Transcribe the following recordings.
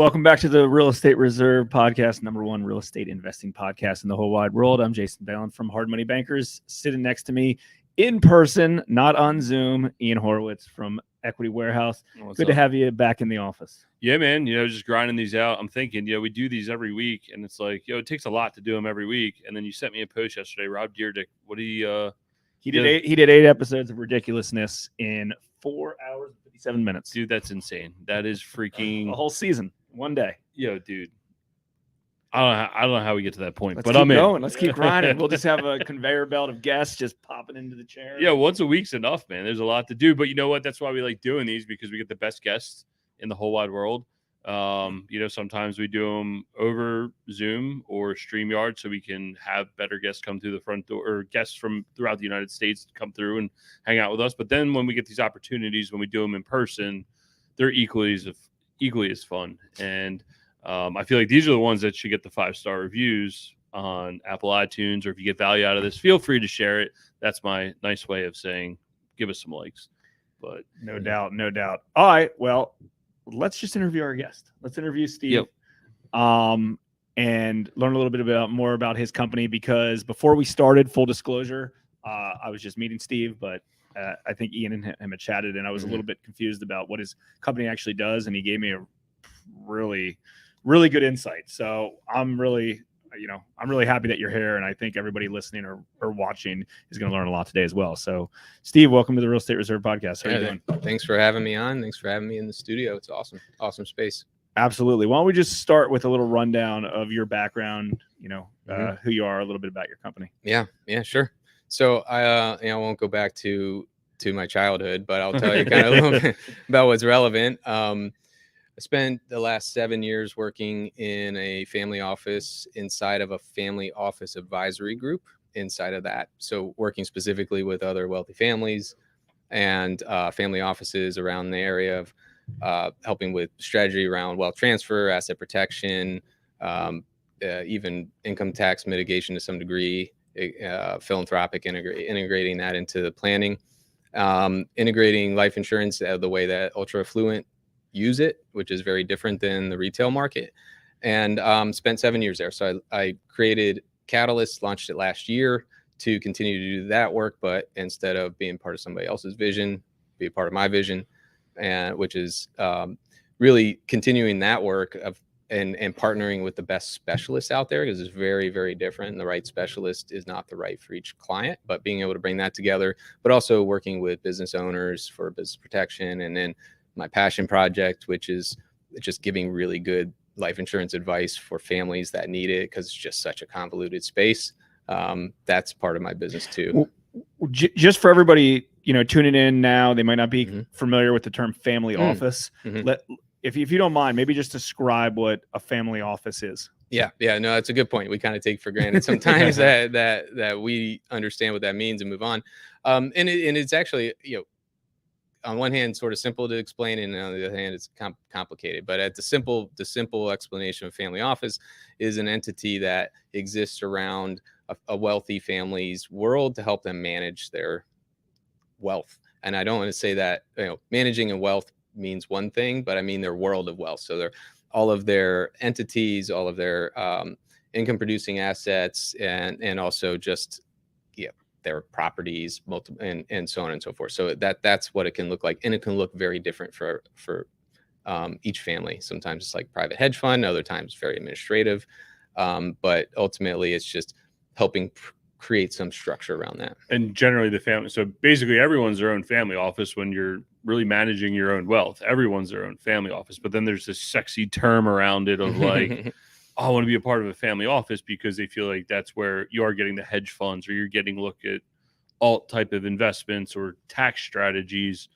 Welcome back to the Real Estate Reserve podcast, number one real estate investing podcast in the whole wide world. I'm Jason Balin from Hard Money Bankers. Sitting next to me in person, not on Zoom, Ian Horowitz from Equity Warehouse. Good to have you back in the office. Yeah, man. Just grinding these out. I'm thinking, we do these every week, and it's like, it takes a lot to do them every week. And then you sent me a post yesterday, Rob Deerdick. What do you? He did 8 episodes of ridiculousness in 4 hours and 57 minutes. Dude, that's insane. That is freaking a whole season, one day. Dude. I don't know how we get to that point, Let's but keep I'm going. in. Let's keep grinding. We'll just have a conveyor belt of guests just popping into the chair. Yeah, once a week's enough, man. There's a lot to do, but you know what? That's why we like doing these, because we get the best guests in the whole wide world. Sometimes we do them over Zoom or StreamYard, so we can have better guests come through the front door, or guests from throughout the United States come through and hang out with us. But then when we get these opportunities, when we do them in person, they're equally as fun. And I feel like these are the ones that should get the 5-star reviews on Apple iTunes, or if you get value out of this, feel free to share it. That's my nice way of saying, give us some likes. But no doubt. All right, well, let's just interview our guest. Let's interview Steve. Yep. And learn a little bit more about his company, because before we started, full disclosure, I was just meeting Steve, but I think Ian and him had chatted, and I was a little bit confused about what his company actually does, and he gave me a really, really good insight. So I'm really happy that you're here, and I think everybody listening or watching is going to learn a lot today as well. So, Steve, welcome to the Real Estate Reserve podcast. How are you doing? Thanks for having me on. Thanks for having me in the studio. It's awesome space. Absolutely. Why don't we just start with a little rundown of your background, who you are, a little bit about your company. Yeah, sure. So I won't go back to my childhood, but I'll tell you kind of a little bit about what's relevant. I spent the last 7 years working in a family office inside of a family office advisory group inside of that. So working specifically with other wealthy families and family offices around the area of helping with strategy around wealth transfer, asset protection, even income tax mitigation to some degree, philanthropic integrating that into the planning, integrating life insurance the way that ultra affluent use it, which is very different than the retail market, and spent 7 years there. So I created Catalyst, launched it last year to continue to do that work, but instead of being part of somebody else's vision, be a part of my vision, and which is really continuing that work of and partnering with the best specialists out there, because it's very, very different. And the right specialist is not the right for each client, but being able to bring that together, but also working with business owners for business protection, and then my passion project, which is just giving really good life insurance advice for families that need it, because it's just such a convoluted space. That's part of my business too. Just for everybody, tuning in now, they might not be familiar with the term family office. If you don't mind, maybe just describe what a family office is. Yeah, no, that's a good point. We kind of take for granted sometimes that we understand what that means and move on. And it's actually, on one hand, sort of simple to explain, and on the other hand, it's complicated. But at the simple explanation of family office is an entity that exists around a wealthy family's world to help them manage their wealth. And I don't want to say that managing a wealth means one thing, but I mean their world of wealth. So they're all of their entities, all of their income producing assets, and also just their properties, and so on and so forth. So that's what it can look like, and it can look very different for each family. Sometimes it's like private hedge fund, other times very administrative, but ultimately it's just helping create some structure around that. And generally the family, so basically everyone's their own family office when you're really managing your own wealth. Everyone's their own family office, but then there's this sexy term around it of like, I want to be a part of a family office, because they feel like that's where you are getting the hedge funds, or you're getting look at alt type of investments or tax strategies.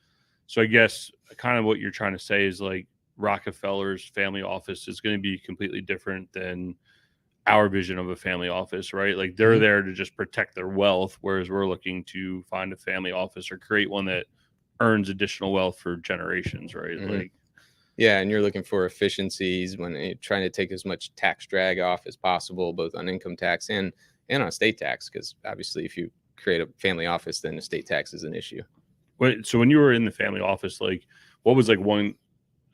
So I guess kind of what you're trying to say is like Rockefeller's family office is going to be completely different than our vision of a family office, right? Like they're there to just protect their wealth, whereas we're looking to find a family office or create one that earns additional wealth for generations, right? Like, yeah, and you're looking for efficiencies when you're trying to take as much tax drag off as possible, both on income tax and on estate tax, because obviously if you create a family office, then estate tax is an issue. So when you were in the family office, like what was like one,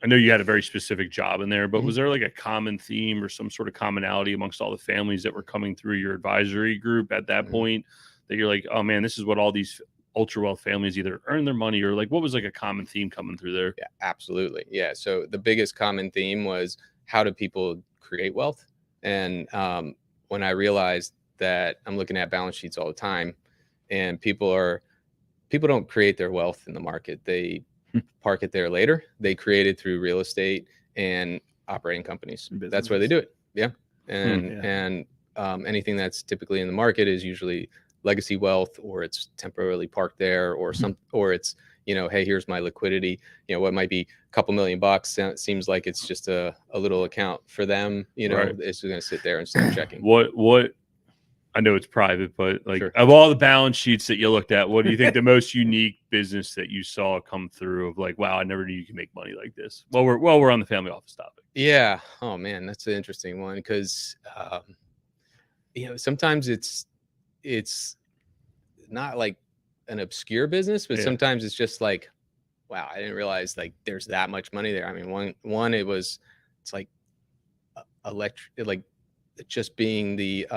I know you had a very specific job in there, but Mhm. was there like a common theme or some sort of commonality amongst all the families that were coming through your advisory group at that Mhm. point that you're like, oh man, this is what all these ultra wealth families either earn their money, or like what was like a common theme coming through there? Yeah, absolutely. Yeah. So the biggest common theme was, how do people create wealth? And when I realized that I'm looking at balance sheets all the time, and people don't create their wealth in the market. They park it there later. They create it through real estate and operating companies. That's where they do it. Yeah. And yeah. anything that's typically in the market is usually legacy wealth, or it's temporarily parked there, or or it's, hey, here's my liquidity. What might be a couple $1,000,000. It seems like it's just a little account for them. Right. It's going to sit there and start checking. What I know it's private, but like Sure. of all the balance sheets that you looked at, what do you think the most unique business that you saw come through of like, wow, I never knew you could make money like this? Well, we're on the family office topic. Yeah. Oh man, that's an interesting one, because sometimes it's not like an obscure business, but Yeah. sometimes it's just like, wow, I didn't realize like there's that much money there. I mean, one it's like like just being the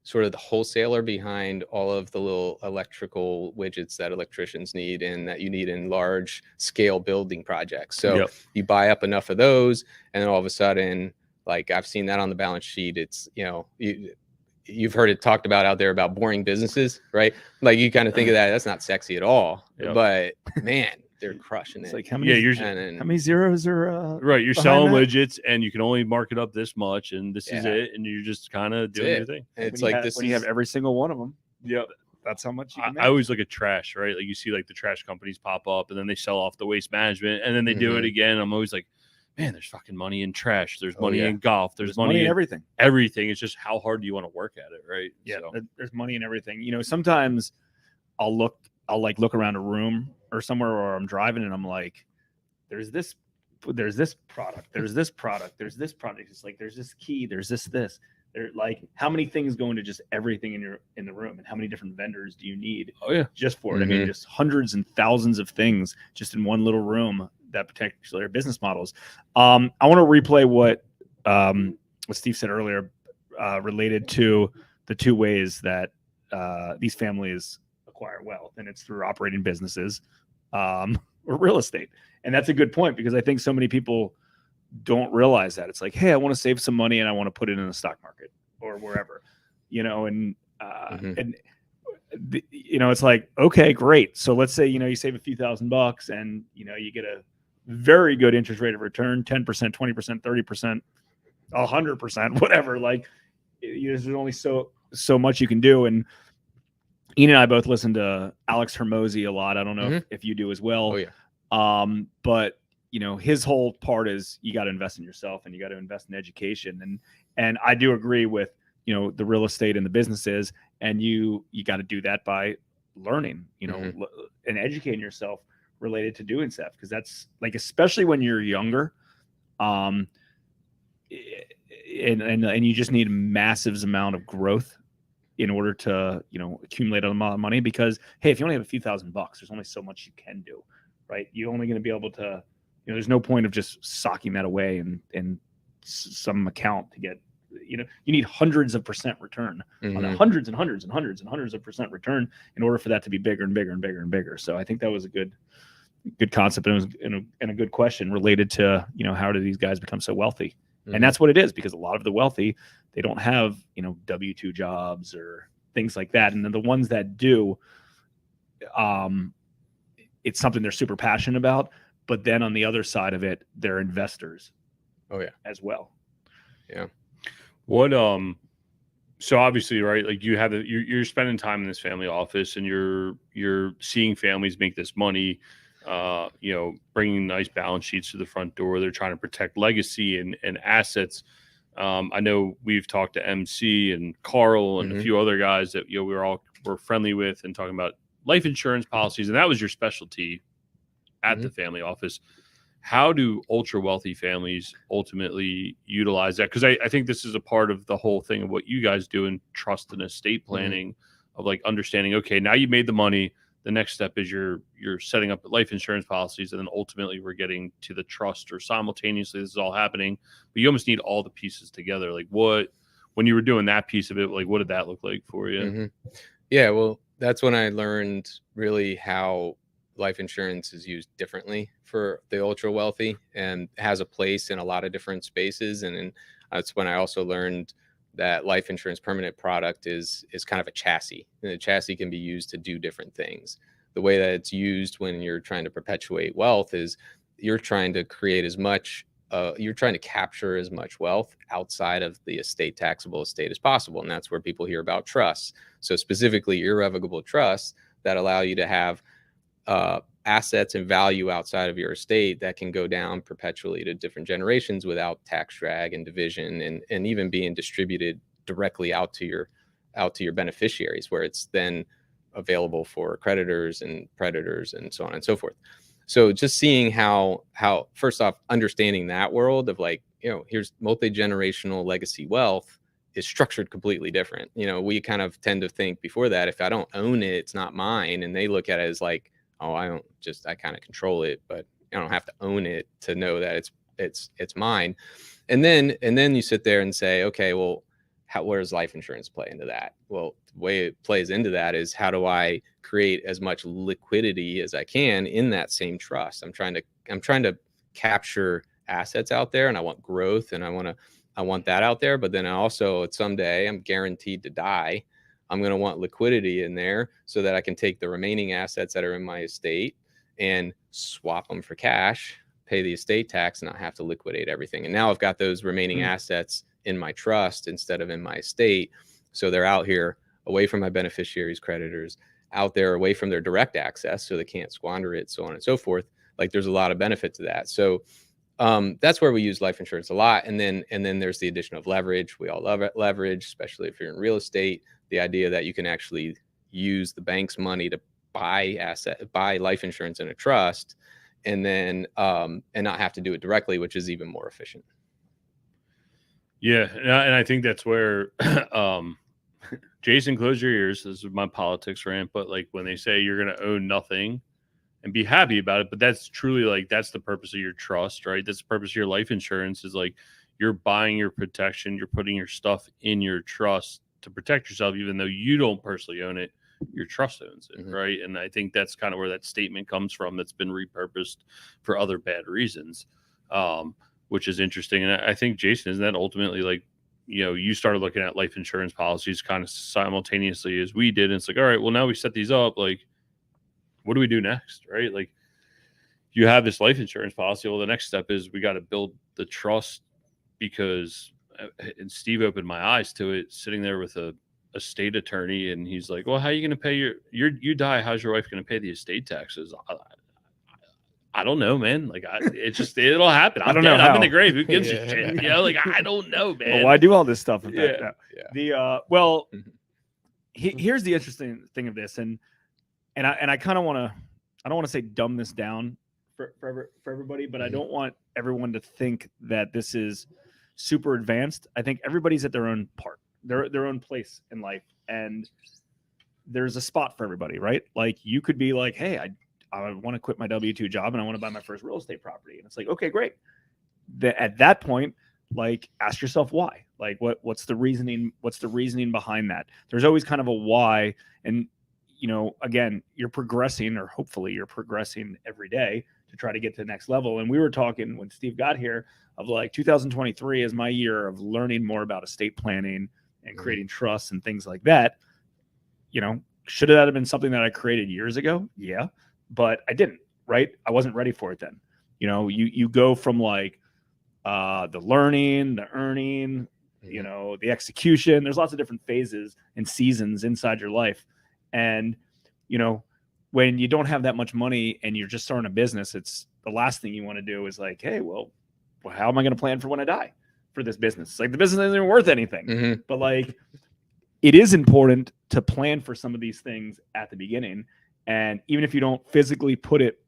sort of the wholesaler behind all of the little electrical widgets that electricians need and that you need in large scale building projects. So Yep. you buy up enough of those, and then all of a sudden, like I've seen that on the balance sheet. It's, you've heard it talked about out there about boring businesses, right? Like you kind of think of that, that's not sexy at all, Yep. but man, they're crushing It's it. like how many, Yeah, And then, how many zeros are right. You're behind selling that? widgets and you can only mark it up this much, and this is Yeah. it, and you're just kind of doing it. your thing. it's when you like have, when you have every single one of them. Yep. That's how much you I, can I make. always look at trash, right? Like you see like the trash companies pop up and then they sell off the waste management and then they do it Mhm. again. I'm always like, man, there's fucking money in trash. There's Oh, money yeah. in golf. There's money in in everything. everything. It's just how hard do you want to work at it, right? Yeah, So, there's money in everything. Sometimes I'll look around a room or somewhere, or I'm driving and I'm like, there's this product, there's this product, there's this product. It's like there's this key, there's this. There, like, how many things go into just everything in the room, and how many different vendors do you need oh yeah. just for it? I mean, Mhm. just hundreds and thousands of things just in one little room that potentially are business models. I want to replay what Steve said earlier, related to the two ways that these families acquire wealth, and it's through operating businesses or real estate. And that's a good point, because I think so many people don't realize that. It's like, hey, I want to save some money and I want to put it in the stock market or wherever, and Mhm. and it's like, okay, great. So let's say, you save a few $1,000 and, you get a very good interest rate of return, 10%, 20%, 30%, 100%, whatever. Like, there's only so much you can do. And Ian and I both listen to Alex Hermosi a lot. I don't know if you do as well. Oh yeah. But his whole part is you got to invest in yourself and you got to invest in education. And I do agree with, the real estate and the businesses, and you got to do that by learning, and educating yourself related to doing stuff. Cause that's like, especially when you're younger, and you just need a massive amount of growth in order to, accumulate a lot of money. Because, hey, if you only have a few $1,000, there's only so much you can do, right? You're only going to be able to, there's no point of just socking that away in some account to get, you need hundreds of percent return on that, Mhm. hundreds and hundreds and hundreds and hundreds of percent return in order for that to be bigger and bigger and bigger and bigger. So I think that was a good concept, and it was and a good question related to, how do these guys become so wealthy? Mhm. And that's what it is, because a lot of the wealthy, they don't have, W-2 jobs or things like that. And then the ones that do, it's something they're super passionate about. But then on the other side of it, they're investors. Oh yeah. As well. What so obviously, right, like you have you're spending time in this family office and you're seeing families make this money, bringing nice balance sheets to the front door. They're trying to protect legacy and assets. I know we've talked to MC and Carl and a few other guys that we're friendly with, and talking about life insurance policies, and that was your specialty at the family office. How do ultra wealthy families ultimately utilize that? Because I think this is a part of the whole thing of what you guys do in trust and estate planning, of like understanding, okay, now you made the money. the next step is you're setting up life insurance policies, and then ultimately we're getting to the trust, or simultaneously this is all happening. But you almost need all the pieces together. Like when you were doing that piece of it, like what did that look like for you? Mm-hmm. Yeah, well, that's when I learned really how life insurance is used differently for the ultra wealthy and has a place in a lot of different spaces. And then that's when I also learned that life insurance permanent product is kind of a chassis, and the chassis can be used to do different things. The way that it's used when you're trying to perpetuate wealth is you're trying to create as much you're trying to capture as much wealth outside of the taxable estate as possible. And that's where people hear about trusts. So specifically irrevocable trusts that allow you to have assets and value outside of your estate that can go down perpetually to different generations without tax drag and division, and even being distributed directly out to your beneficiaries, where it's then available for creditors and predators and so on and so forth. So just seeing how first off, understanding that world of like, here's multi-generational legacy wealth is structured completely different. We kind of tend to think before that, if I don't own it, it's not mine. And they look at it as like, oh, I kind of control it, but I don't have to own it to know that it's mine. And then you sit there and say, okay, well, where does life insurance play into that? Well, the way it plays into that is, how do I create as much liquidity as I can in that same trust? I'm trying to capture assets out there, and I want growth, and I want that out there. But then I also, someday I'm guaranteed to die. I'm going to want liquidity in there so that I can take the remaining assets that are in my estate and swap them for cash, pay the estate tax, and not have to liquidate everything. And now I've got those remaining assets in my trust instead of in my estate. So they're out here away from my beneficiaries, creditors, out there away from their direct access, so they can't squander it, so on and so forth. Like, there's a lot of benefit to that. So that's where we use life insurance a lot. And then there's the addition of leverage. We all love it, leverage, especially if you're in real estate. The idea that you can actually use the bank's money to buy life insurance in a trust, and then and not have to do it directly, which is even more efficient. Yeah, and I think that's where Jason, close your ears. This is my politics rant, but like when they say you're going to own nothing and be happy about it, but that's truly like, that's the purpose of your trust, right? That's the purpose of your life insurance, is like you're buying your protection, you're putting your stuff in your trust to protect yourself, even though you don't personally own it. Your trust owns it, right? And I think that's kind of where that statement comes from, that's been repurposed for other bad reasons, which is interesting. And I think, Jason, isn't that ultimately like, you started looking at life insurance policies kind of simultaneously as we did, and it's like, all right, well, now we set these up, like, what do we do next, right? Like, you have this life insurance policy. Well, the next step is we got to build the trust, because, and Steve opened my eyes to it, sitting there with a estate attorney, and he's like, well, how are you going to pay you die? How's your wife going to pay the estate taxes? I don't know, man. Like, it'll happen. I don't know. I'm in the grave. Who gives a shit? Like, I don't know, man. Well, why do all this stuff? Yeah. Here's the interesting thing of this, and I kind of want to, I don't want to say dumb this down for everybody, but I don't want everyone to think that this is super advanced. I think everybody's at their own part, their own place in life, and there's a spot for everybody, right? Like, you could be like, hey, I want to quit my W-2 job and I want to buy my first real estate property. And it's like, okay, great. At that point, like, ask yourself why. Like, what's the reasoning? What's the reasoning behind that? There's always kind of a why. And, again, you're progressing, or hopefully you're progressing every day to try to get to the next level. And we were talking when Steve got here of like 2023 is my year of learning more about estate planning and creating trusts and things like that. Should that have been something that I created years ago? Yeah. But I didn't, right? I wasn't ready for it then. You go from like the learning, the earning, the execution. There's lots of different phases and seasons inside your life. And, when you don't have that much money and you're just starting a business, it's the last thing you want to do is like, hey, well, how am I going to plan for when I die for this business? It's like, the business isn't even worth anything. But like, it is important to plan for some of these things at the beginning. And even if you don't physically put it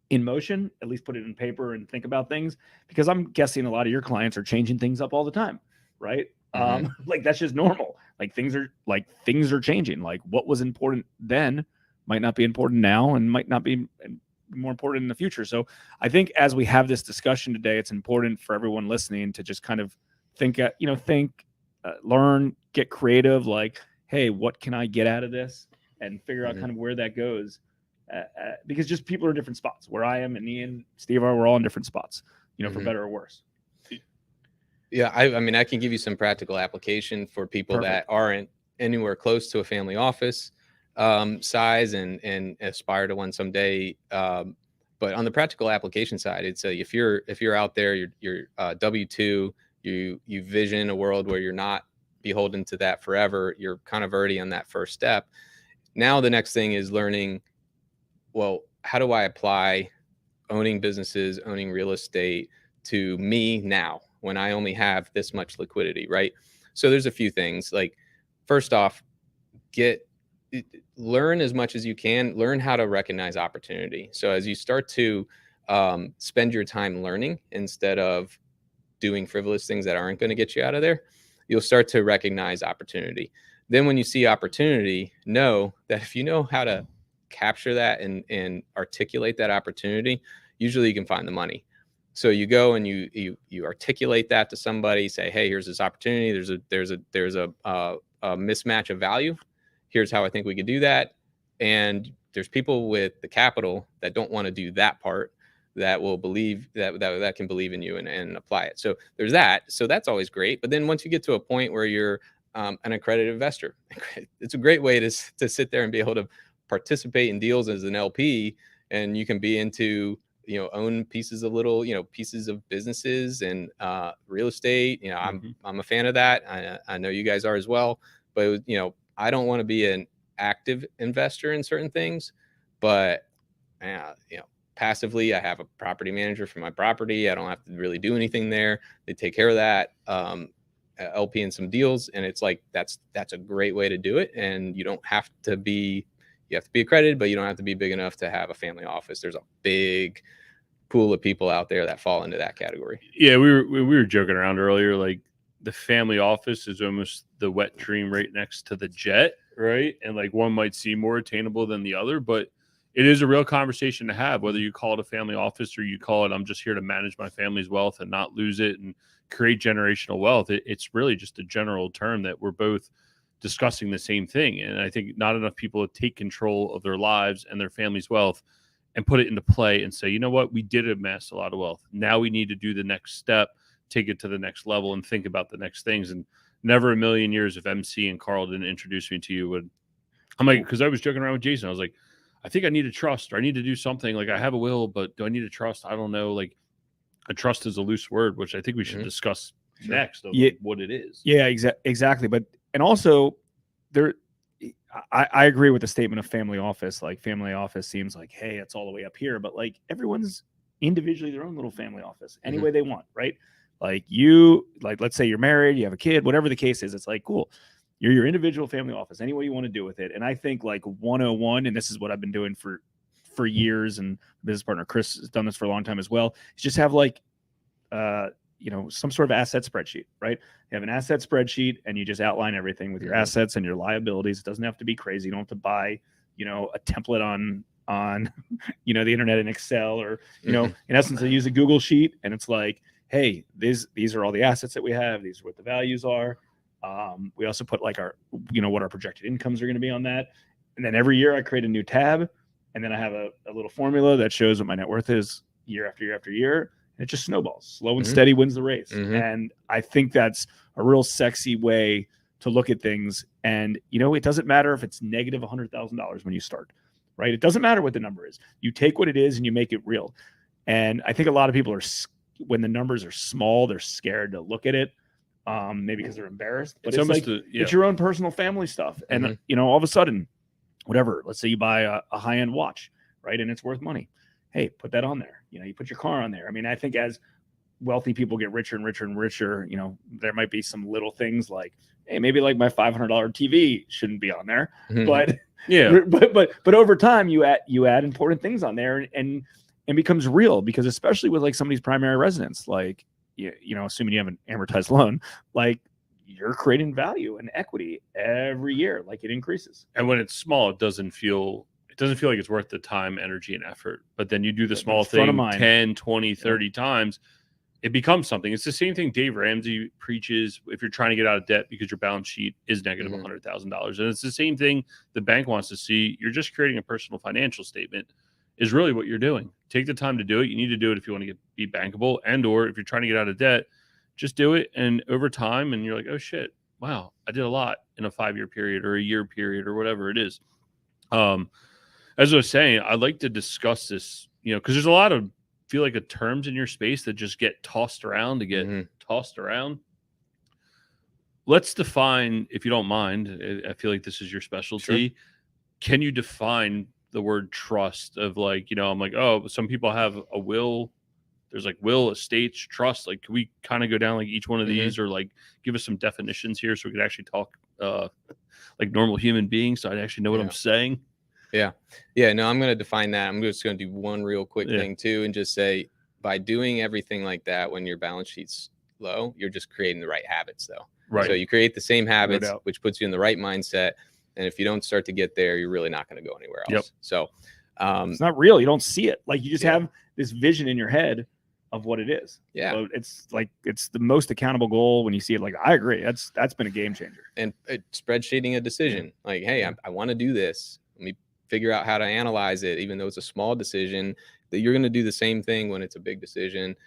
in motion, at least put it in paper and think about things, because I'm guessing a lot of your clients are changing things up all the time, right? Like, that's just normal. Like, things are changing. Like, what was important then might not be important now and might not be more important in the future. So I think as we have this discussion today, it's important for everyone listening to just kind of think, learn, get creative. Like, hey, what can I get out of this? And figure out kind of where that goes. Because just people are in different spots. Where I am and Ian, Steve are, we're all in different spots, for better or worse. Yeah, I mean, I can give you some practical application for people that aren't anywhere close to a family office size and aspire to one someday. But on the practical application side, it's if you're out there, you're W-2, you vision a world where you're not beholden to that forever. You're kind of already on that first step. Now the next thing is learning, well, how do I apply owning businesses, owning real estate to me now when I only have this much liquidity, right? So there's a few things. Like, first off, learn as much as you can, learn how to recognize opportunity. So as you start to spend your time learning instead of doing frivolous things that aren't going to get you out of there, you'll start to recognize opportunity. Then when you see opportunity, know that if you know how to capture that and articulate that opportunity, usually you can find the money. So you go and you articulate that to somebody, say, hey, here's this opportunity. There's a mismatch of value. Here's how I think we could do that. And there's people with the capital that don't want to do that part, that will believe that can believe in you and apply it. So there's that. So that's always great. But then once you get to a point where you're an accredited investor, it's a great way to sit there and be able to participate in deals as an LP, and you can be into, own pieces of pieces of businesses and real estate. I'm a fan of that. I know you guys are as well, but I don't want to be an active investor in certain things, but passively, I have a property manager for my property. I don't have to really do anything there. They take care of that. LP in some deals, and it's like that's a great way to do it. And you don't have to be accredited, but you don't have to be big enough to have a family office. There's a big pool of people out there that fall into that category. Yeah, we were joking around earlier, like the family office is almost the wet dream right next to the jet, right? And like one might seem more attainable than the other, but it is a real conversation to have, whether you call it a family office or you call it, I'm just here to manage my family's wealth and not lose it and create generational wealth. It's really just a general term that we're both discussing the same thing. And I think not enough people take control of their lives and their family's wealth and put it into play and say, you know what, we did amass a lot of wealth. Now we need to do the next step, take it to the next level and think about the next things. And never a million years if MC and Carl didn't introduce me to you I'm like, because I was joking around with Jason. I was like, I think I need a trust, or I need to do something. Like, I have a will, but do I need a trust? I don't know. Like, a trust is a loose word, which I think we should discuss next of what it is. Yeah, exactly. But, and also I agree with the statement of family office. Like, family office seems like, hey, it's all the way up here, but like everyone's individually their own little family office any way they want, right? Like let's say you're married, you have a kid, whatever the case is, it's like, cool. You're your individual family office, any way you want to do with it. And I think like 101, and this is what I've been doing for years, and business partner Chris has done this for a long time as well, is just have like, some sort of asset spreadsheet, right? You have an asset spreadsheet and you just outline everything with your assets and your liabilities. It doesn't have to be crazy. You don't have to buy, a template on the internet in Excel, or, in essence, they use a Google sheet, and it's like, hey, these are all the assets that we have. These are what the values are. We also put like our, what our projected incomes are going to be on that. And then every year I create a new tab, and then I have a little formula that shows what my net worth is year after year after year. And it just snowballs. Slow and steady wins the race. And I think that's a real sexy way to look at things. And, it doesn't matter if it's negative $100,000 when you start, right? It doesn't matter what the number is. You take what it is and you make it real. And I think a lot of people when the numbers are small, they're scared to look at it. Maybe because they're embarrassed, but it's like, it's your own personal family stuff. And, all of a sudden, whatever, let's say you buy a high-end watch, right? And it's worth money. Hey, put that on there. You put your car on there. I mean, I think as wealthy people get richer and richer and richer, there might be some little things like, hey, maybe like my $500 TV shouldn't be on there, but but over time you add important things on there, and becomes real, because especially with like somebody's primary residence, like, assuming you have an amortized loan, like you're creating value and equity every year, like it increases. And when it's small, it doesn't feel doesn't feel like it's worth the time, energy, and effort. But then you do the small It's front of thing mind. 10, 20, 30 times, it becomes something. It's the same thing Dave Ramsey preaches if you're trying to get out of debt because your balance sheet is negative $100,000. And it's the same thing the bank wants to see. You're just creating a personal financial statement is really what you're doing. Take the time to do it. You need to do it if you want to be bankable, and or if you're trying to get out of debt, just do it. And over time, and you're like, oh shit, wow, I did a lot in a 5-year period or a year period or whatever it is. As I was saying, I'd like to discuss this, because there's a lot of feel like terms in your space that just get tossed around to get tossed around. Let's define, if you don't mind, I feel like this is your specialty. Sure. Can you define the word trust of I'm like, oh, some people have a will. There's like will, estates, trust. Like, can we kind of go down like each one of these or like give us some definitions here so we could actually talk like normal human beings so I'd actually know what I'm saying? Yeah. No, I'm going to define that. I'm just going to do one real quick thing too, and just say by doing everything like that, when your balance sheet's low, you're just creating the right habits though. Right. So you create the same habits, which puts you in the right mindset. And if you don't start to get there, you're really not going to go anywhere else. Yep. So it's not real. You don't see it. Like you just have this vision in your head of what it is. Yeah. So it's the most accountable goal when you see it. Like, I agree. That's been a game changer. And spreadsheeting a decision like, hey, I want to do this. Let me figure out how to analyze it, even though it's a small decision. That you're going to do the same thing when it's a big decision.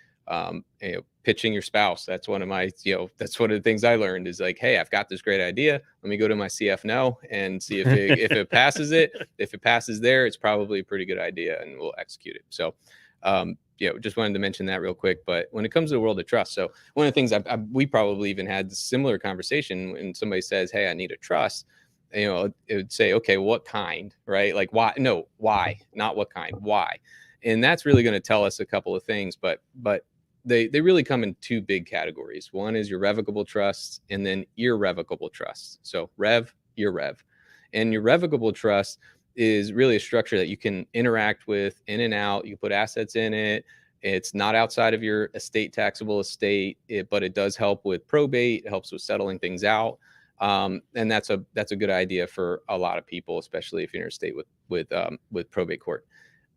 Pitching your spouse. That's one of my, that's one of the things I learned is like, hey, I've got this great idea. Let me go to my CFNO and see if it passes it. If it passes there, it's probably a pretty good idea and we'll execute it. So, just wanted to mention that real quick. But when it comes to the world of trust, so one of the things we probably even had a similar conversation when somebody says, hey, I need a trust, it would say, okay, what kind, right? Like why? No, why? Not what kind, why? And that's really going to tell us a couple of things, but they really come in two big categories. One is your revocable trusts and then irrevocable trusts. So rev, irrev. And your revocable trust is really a structure that you can interact with in and out. You put assets in it. It's not outside of your estate, taxable estate, but it does help with probate. It helps with settling things out. And that's a good idea for a lot of people, especially if you're in a state with probate court.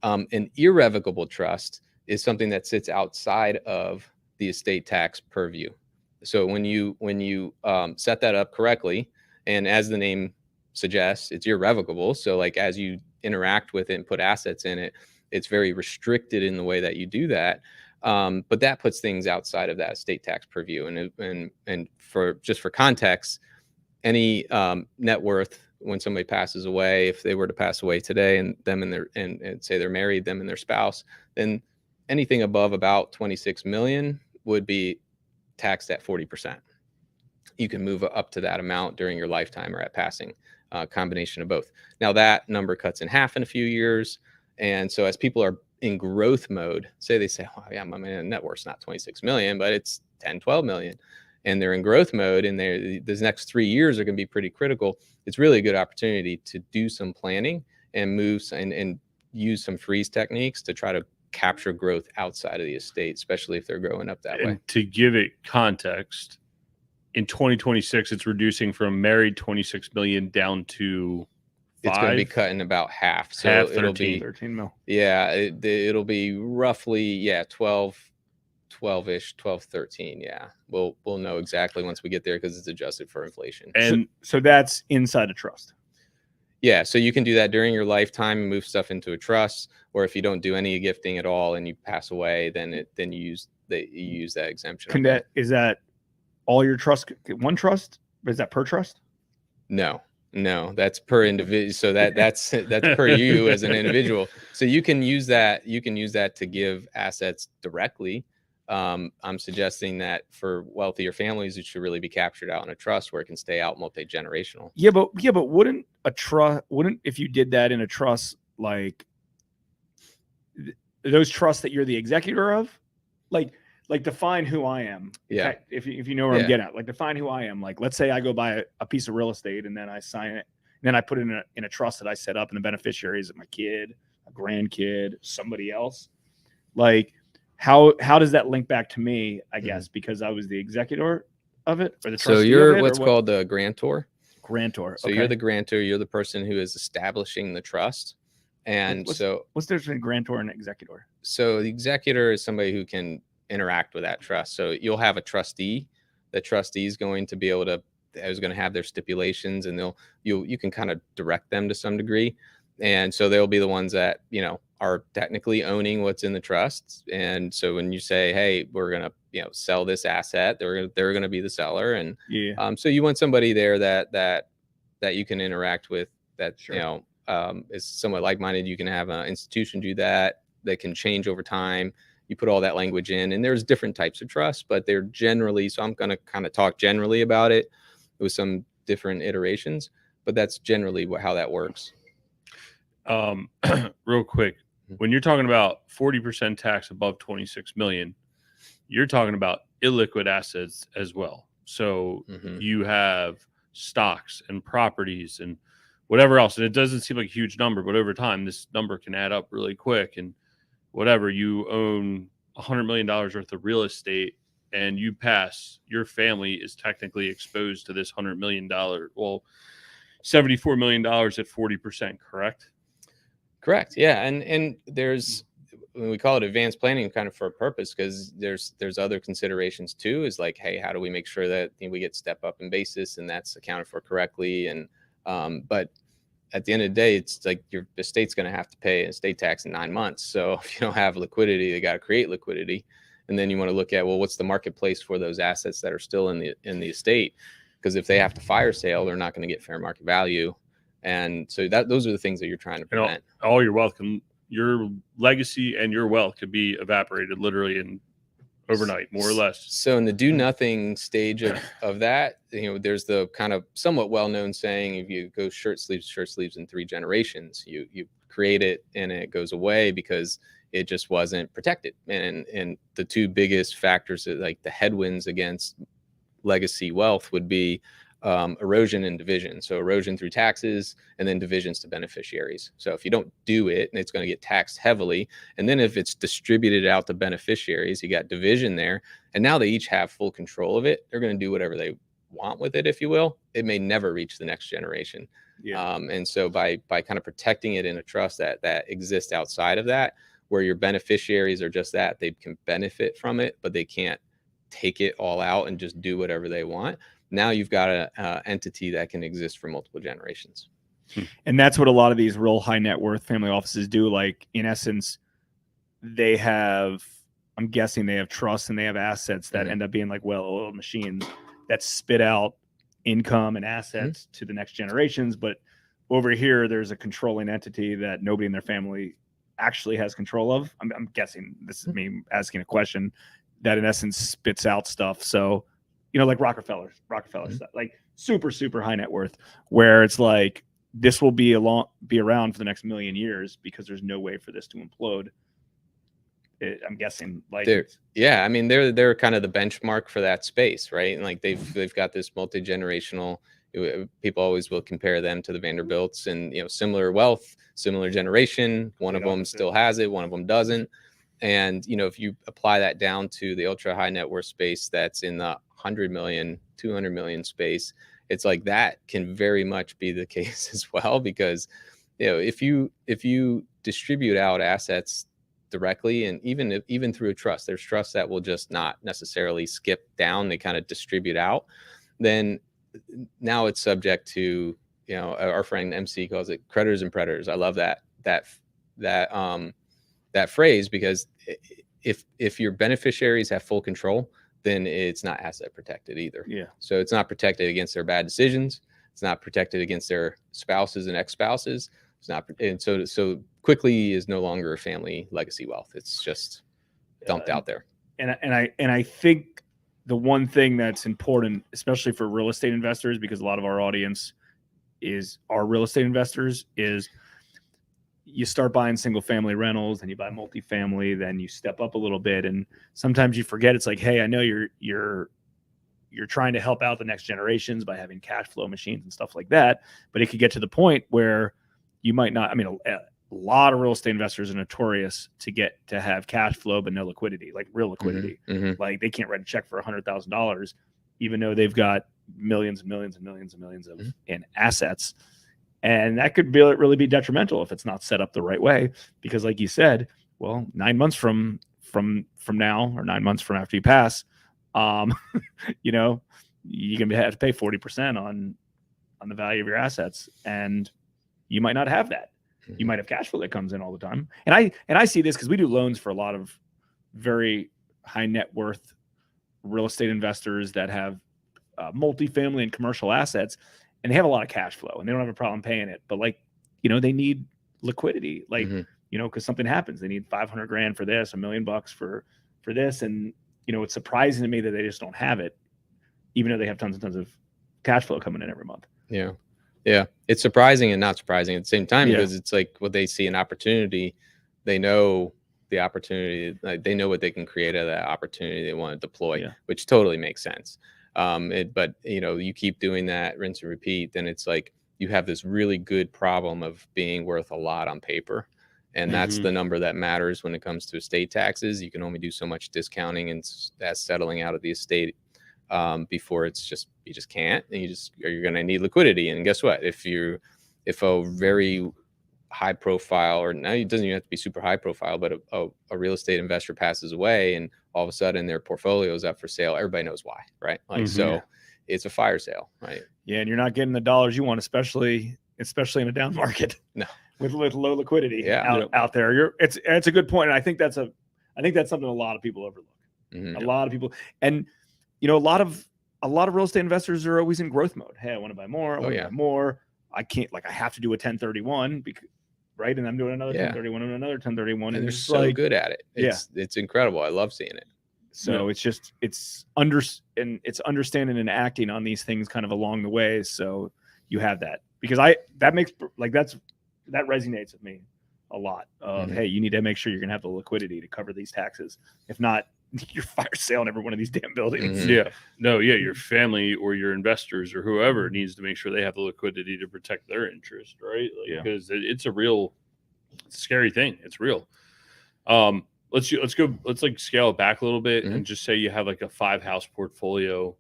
An irrevocable trust is something that sits outside of the estate tax purview. So when you set that up correctly, and as the name suggests, it's irrevocable. So like as you interact with it and put assets in it, it's very restricted in the way that you do that. But that puts things outside of that estate tax purview. And for context, any net worth when somebody passes away, if they were to pass away today and say they're married, them and their spouse, then anything above about 26 million would be taxed at 40%. You can move up to that amount during your lifetime or at passing, combination of both. Now that number cuts in half in a few years. And so as people are in growth mode, they say, oh yeah, my net worth's not 26 million, but it's 10, 12 million. And they're in growth mode and these next 3 years are going to be pretty critical. It's really a good opportunity to do some planning and move and use some freeze techniques to try to capture growth outside of the estate, especially if they're growing up that way. To give it context, in 2026, it's reducing from married 26 million down to 5. It's going to be cut in about half. So half, it'll be 13 mil. Yeah, it'll be roughly 12-ish, 12, 13. Yeah, we'll know exactly once we get there because it's adjusted for inflation. And so that's inside a trust. Yeah, so you can do that during your lifetime and move stuff into a trust, or if you don't do any gifting at all and you pass away, then you use that exemption. Is that all your trust? One trust? Is that per trust? No, that's per individual. So that's per you as an individual. So you can use that. You can use that to give assets directly. I'm suggesting that for wealthier families, it should really be captured out in a trust where it can stay out multi-generational. Yeah, but wouldn't if you did that in a trust, like those trusts that you're the executor of, like define who I am. Yeah. Okay? If you know where I'm getting at, like define who I am. Like, let's say I go buy a piece of real estate and then I sign it, and then I put it in a trust that I set up, and the beneficiary is my kid, a grandkid, somebody else. Like, how does that link back to me? I guess because I was the executor of it, or the trustee. So you're what's called the grantor. Grantor. So you're the grantor. You're the person who is establishing the trust. And What's- so What's the difference between grantor and executor? so the executor is somebody who can interact with that trust. So you'll have a trustee. The trustee is going to be able to is going to have their stipulations, and you can kind of direct them to some degree. And so they'll be the ones that are technically owning what's in the trust. And so when you say, hey, we're gonna sell this asset, they're gonna be the seller. And Yeah. so you want somebody there that you can interact with, that Sure. is somewhat like-minded. You can have an institution do that can change over time. You put all that language in, and there's different types of trust, but they're generally, so I'm going to kind of talk generally about it with some different iterations, but that's generally how that works. Real quick, when you're talking about 40% tax above 26 million, you're talking about illiquid assets as well. So you have stocks and properties and whatever else, and it doesn't seem like a huge number, but over time this number can add up really quick. And whatever, you own $100 million worth of real estate and you pass, your family is technically exposed to this $100 million, well, $74 million at 40%, correct? Correct. Yeah. And there's, when we call it advanced planning kind of for a purpose, because there's other considerations too, is like, hey, how do we make sure that we get step up in basis and that's accounted for correctly? And but at the end of the day, it's like the state's going to have to pay estate tax in 9 months. So if you don't have liquidity, they got to create liquidity. And then you want to look at, well, what's the marketplace for those assets that are still in the estate? Because if they have to fire sale, they're not going to get fair market value. And so those are the things that you're trying to prevent. All your wealth your legacy and your wealth could be evaporated literally in overnight, more or less. So in the do nothing stage of that, there's the kind of somewhat well-known saying, if you go shirt sleeves in 3 generations, you create it and it goes away because it just wasn't protected. And the 2 biggest factors, like the headwinds against legacy wealth, would be erosion and division. So erosion through taxes, and then divisions to beneficiaries. So if you don't do it, it's going to get taxed heavily. And then if it's distributed out to beneficiaries, you got division there. And now they each have full control of it. They're going to do whatever they want with it, if you will. It may never reach the next generation. Yeah. And so by kind of protecting it in a trust that exists outside of that, where your beneficiaries are just that, they can benefit from it, but they can't take it all out and just do whatever they want. Now you've got an entity that can exist for multiple generations. And that's what a lot of these real high net worth family offices do. Like, in essence, they have, I'm guessing they have trusts and they have assets that end up being like well-oiled machines that spit out income and assets to the next generations. But over here, there's a controlling entity that nobody in their family actually has control of. I'm guessing, this is me asking a question, that in essence spits out stuff. So, like Rockefeller stuff, like super, super high net worth, where it's like, this will be around for the next million years because there's no way for this to implode. I'm guessing, like, I mean, they're kind of the benchmark for that space, right? And like they've got this multi-generational. People always will compare them to the Vanderbilts, and similar wealth, similar generation. One of them still has it, one of them doesn't. And if you apply that down to the ultra high net worth space that's in the 100 million, 200 million space, it's like that can very much be the case as well. Because if you distribute out assets directly, and even through a trust, there's trusts that will just not necessarily skip down, they kind of distribute out, then now it's subject to our friend MC calls it creditors and predators. I love that phrase, because if your beneficiaries have full control, then it's not asset protected either. Yeah. So it's not protected against their bad decisions. It's not protected against their spouses and ex-spouses. It's not, and so quickly is no longer a family legacy wealth. It's just dumped out there. And I think the one thing that's important, especially for real estate investors, because a lot of our audience are real estate investors, is you start buying single family rentals and you buy multifamily, then you step up a little bit. And sometimes you forget, it's like, hey, I know you're trying to help out the next generations by having cash flow machines and stuff like that. But it could get to the point where you might not, I mean, a lot of real estate investors are notorious to have cash flow, but no liquidity, like real liquidity. Like, they can't write a check for $100,000, even though they've got millions and millions and millions and millions of in assets. And that could really be detrimental if it's not set up the right way. Because like you said, well, 9 months from now, or 9 months from after you pass, you know, you're going to have to pay 40% on the value of your assets. And you might not have that. You might have cash flow that comes in all the time. And I see this because we do loans for a lot of very high net worth real estate investors that have multifamily and commercial assets, and they have a lot of cash flow and they don't have a problem paying it. But like, you know, they need liquidity, like, you know, because something happens. They need 500 grand for this, $1 million for this. And, you know, it's surprising to me that they just don't have it, even though they have tons and tons of cash flow coming in every month. Yeah. Yeah. It's surprising and not surprising at the same time, Yeah. because it's like when they see an opportunity, they know the opportunity, like they know what they can create out of that opportunity they want to deploy, Yeah. which totally makes sense. But you know, you keep doing that, rinse and repeat, then it's like you have this really good problem of being worth a lot on paper. And that's the number that matters when it comes to estate taxes. You can only do so much discounting and that's settling out of the estate before it's just, you just can't, and you're going to need liquidity. And guess what? If a very high profile, or now it doesn't even have to be super high profile, but a real estate investor passes away and all of a sudden their portfolio is up for sale, everybody knows why, right? Like, so it's a fire sale, right? Yeah. And you're not getting the dollars you want, especially in a down market. No. With low liquidity Yeah. out there. It's a good point. And I think that's something a lot of people overlook. A lot of people, and you know, a lot of real estate investors are always in growth mode. Hey, I want to buy more. I want to buy more. I can't, like, I have to do a 1031 because, right? And I'm doing another 1031 and another 1031. And they're so good at it. It's incredible. I love seeing it. So it's understanding and acting on these things kind of along the way. So you have that, because that resonates with me a lot of, hey, you need to make sure you're going to have the liquidity to cover these taxes. If not, you're fire sailing every one of these damn buildings. Yeah. No, yeah. Your family or your investors or whoever needs to make sure they have the liquidity to protect their interest, right? Like, because it's a scary thing. It's real. Let's like scale it back a little bit and just say you have like a 5-house portfolio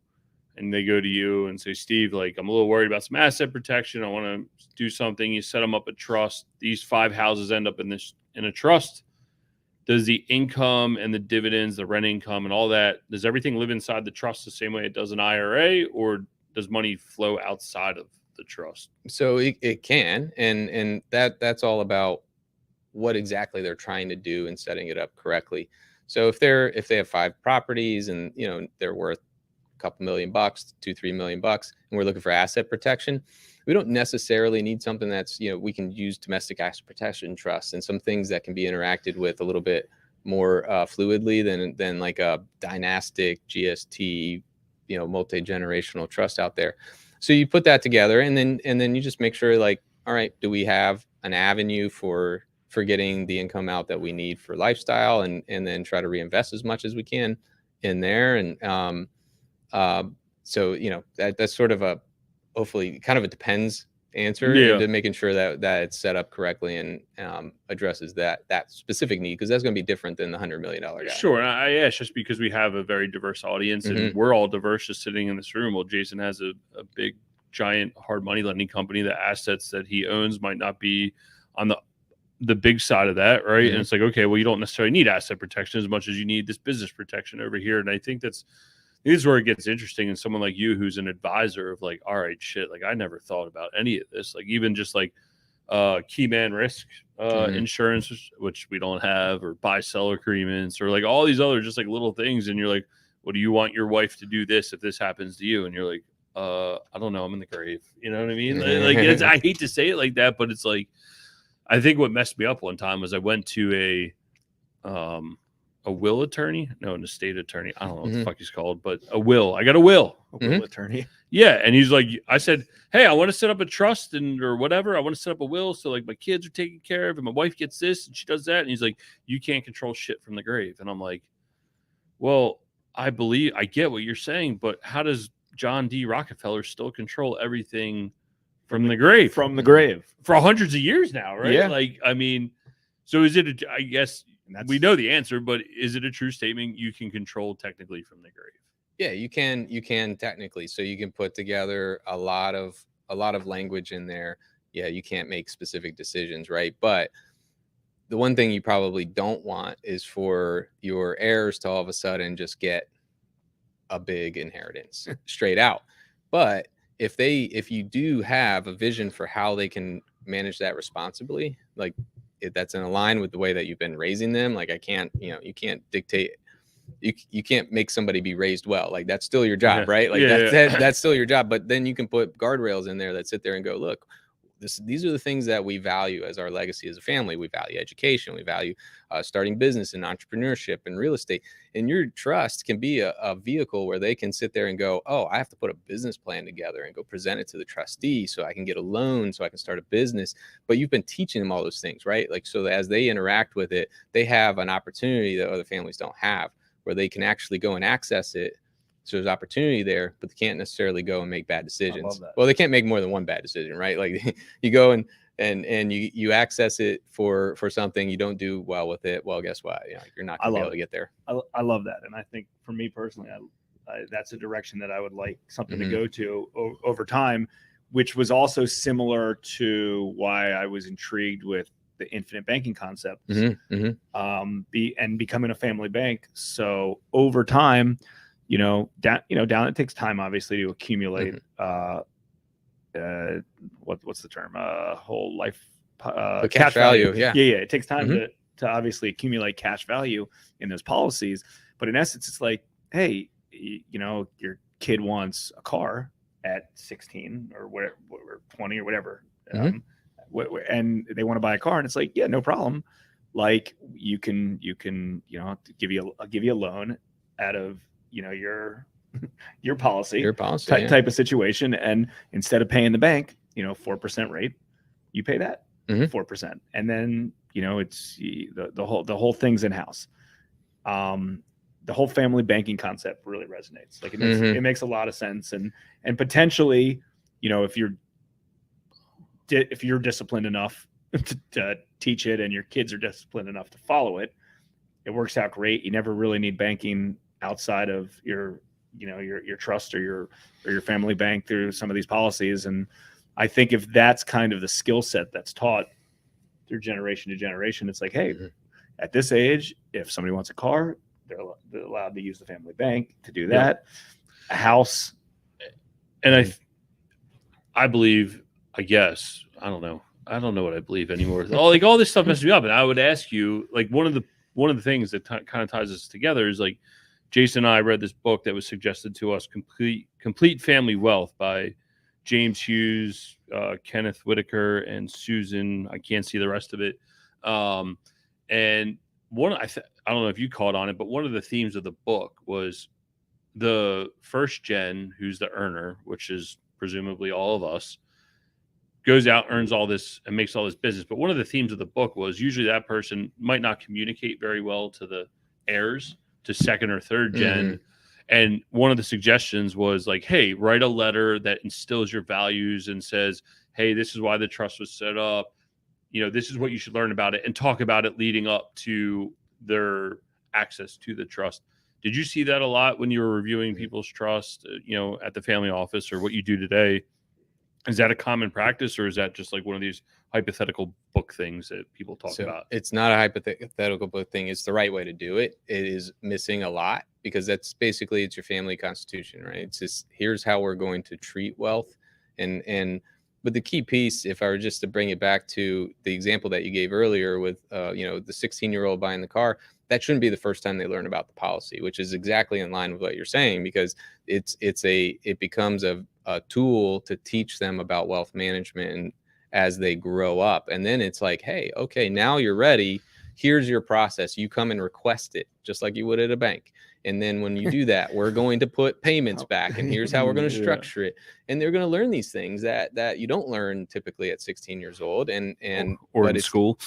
and they go to you and say, Steve, like, I'm a little worried about some asset protection. I want to do something. You set them up a trust. These 5 houses end up in a trust. Does the income and the dividends, the rent income and all that, does everything live inside the trust the same way it does an IRA, or does money flow outside of the trust? So it can, and that's all about what exactly they're trying to do and setting it up correctly. So if they have 5 properties and, you know, they're worth a couple $1 million, $2-3 million, and we're looking for asset protection, we don't necessarily need something that's, you know, we can use domestic asset protection trusts and some things that can be interacted with a little bit more fluidly than like a dynastic GST, you know, multi-generational trust out there. So you put that together, and then you just make sure, like, all right, do we have an avenue for getting the income out that we need for lifestyle, and then try to reinvest as much as we can in there. And so, you know, that's sort of a, hopefully kind of a depends answer to making sure that it's set up correctly and addresses that specific need, because that's going to be different than the $100 million guy. Sure. And I ask just because we have a very diverse audience and we're all diverse just sitting in this room. Well, Jason has a big, giant hard money lending company. The assets that he owns might not be on the big side of that, right? And it's like, okay, well, you don't necessarily need asset protection as much as you need this business protection over here. And I think this is where it gets interesting. And someone like you, who's an advisor of like, all right, shit, like I never thought about any of this. Like even just like key man risk insurance, which we don't have, or buy-sell agreements, or like all these other just like little things. And you're like, well, do you want your wife to do this if this happens to you? And you're like, I don't know, I'm in the grave. You know what I mean? Like I hate to say it like that, but it's like, I think what messed me up one time was I went to a will attorney, no, an estate attorney. I don't know what the fuck he's called, but a will. I got a will. A will attorney. Yeah. And he's like, I said, hey, I want to set up a trust or whatever. I want to set up a will. So like my kids are taken care of and my wife gets this and she does that. And he's like, you can't control shit from the grave. And I'm like, well, I get what you're saying, but how does John D. Rockefeller still control everything from the grave? From the grave. For hundreds of years now, right? Yeah. Like, I mean, so is it, I guess we know the answer, but is it a true statement you can control technically from the grave? Yeah, you can technically. So you can put together a lot of language in there. yeah, you can't make specific decisions, right? But the one thing you probably don't want is for your heirs to all of a sudden just get a big inheritance straight out. But if you do have a vision for how they can manage that responsibly, like if that's in line with the way that you've been raising them, like you can't dictate, you can't make somebody be raised well. Like that's still your job, Yeah. right? Like Yeah. that's still your job. But then you can put guardrails in there that sit there and go, look, these are the things that we value as our legacy as a family. We value education. We value starting business and entrepreneurship and real estate. And your trust can be a vehicle where they can sit there and go, oh, I have to put a business plan together and go present it to the trustee so I can get a loan so I can start a business. But you've been teaching them all those things, right? Like, so that as they interact with it, they have an opportunity that other families don't have, where they can actually go and access it. So there's opportunity there, but they can't necessarily go and make bad decisions. Well, they can't make more than one bad decision, right? Like you go and you access it for something, you don't do well with it. Well, guess what? You're not going to be able to get there. I love that. And I think for me personally, that's a direction that I would like something to go to over time, which was also similar to why I was intrigued with the infinite banking concept, and becoming a family bank. So over time, down it takes time, obviously, to accumulate what's the term, whole life cash value. Yeah. It takes time to obviously accumulate cash value in those policies, but in essence it's like, hey, your kid wants a car at 16 or whatever, 20 or whatever, and they want to buy a car, and it's like, yeah, no problem, like you can I'll give you a loan out of your policy type of situation, and instead of paying the bank 4% rate, you pay that 4%, and then it's the whole thing's in house. The whole family banking concept really resonates. Like it makes a lot of sense, and potentially if you're disciplined enough to teach it, and your kids are disciplined enough to follow it, it works out great. You never really need banking outside of your trust or your family bank through some of these policies. And I think if that's kind of the skill set that's taught through generation to generation, it's like, hey, at this age, if somebody wants a car, they're allowed to use the family bank to do that. A house. And I believe, I guess, I don't know what I believe anymore. All this stuff messes me up. And I would ask you, like, one of the things that kind of ties us together is, like, Jason and I read this book that was suggested to us, Complete Family Wealth, by James Hughes, Kenneth Whitaker, and Susan. I can't see the rest of it. And I don't know if you caught on it, but one of the themes of the book was the first gen, who's the earner, which is presumably all of us, goes out, earns all this, and makes all this business. But one of the themes of the book was usually that person might not communicate very well to the heirs, to second or third gen. And one of the suggestions was like, hey, write a letter that instills your values and says, hey, this is why the trust was set up. This is what you should learn about it, and talk about it leading up to their access to the trust. Did you see that a lot when you were reviewing people's trust, at the family office, or what you do today? Is that a common practice, or is that just like one of these hypothetical book things that people talk about? It's not a hypothetical book thing. It's the right way to do it. It is missing a lot, because that's basically, it's your family constitution, right? It's just, here's how we're going to treat wealth. But the key piece, if I were just to bring it back to the example that you gave earlier with, the 16-year-old buying the car, that shouldn't be the first time they learn about the policy, which is exactly in line with what you're saying, because it becomes a tool to teach them about wealth management as they grow up. And then it's like, hey, okay, now you're ready. Here's your process. You come and request it just like you would at a bank. And then when you do that, we're going to put payments back, and here's how we're going to structure it. And they're going to learn these things that you don't learn typically at 16 years old, or in school.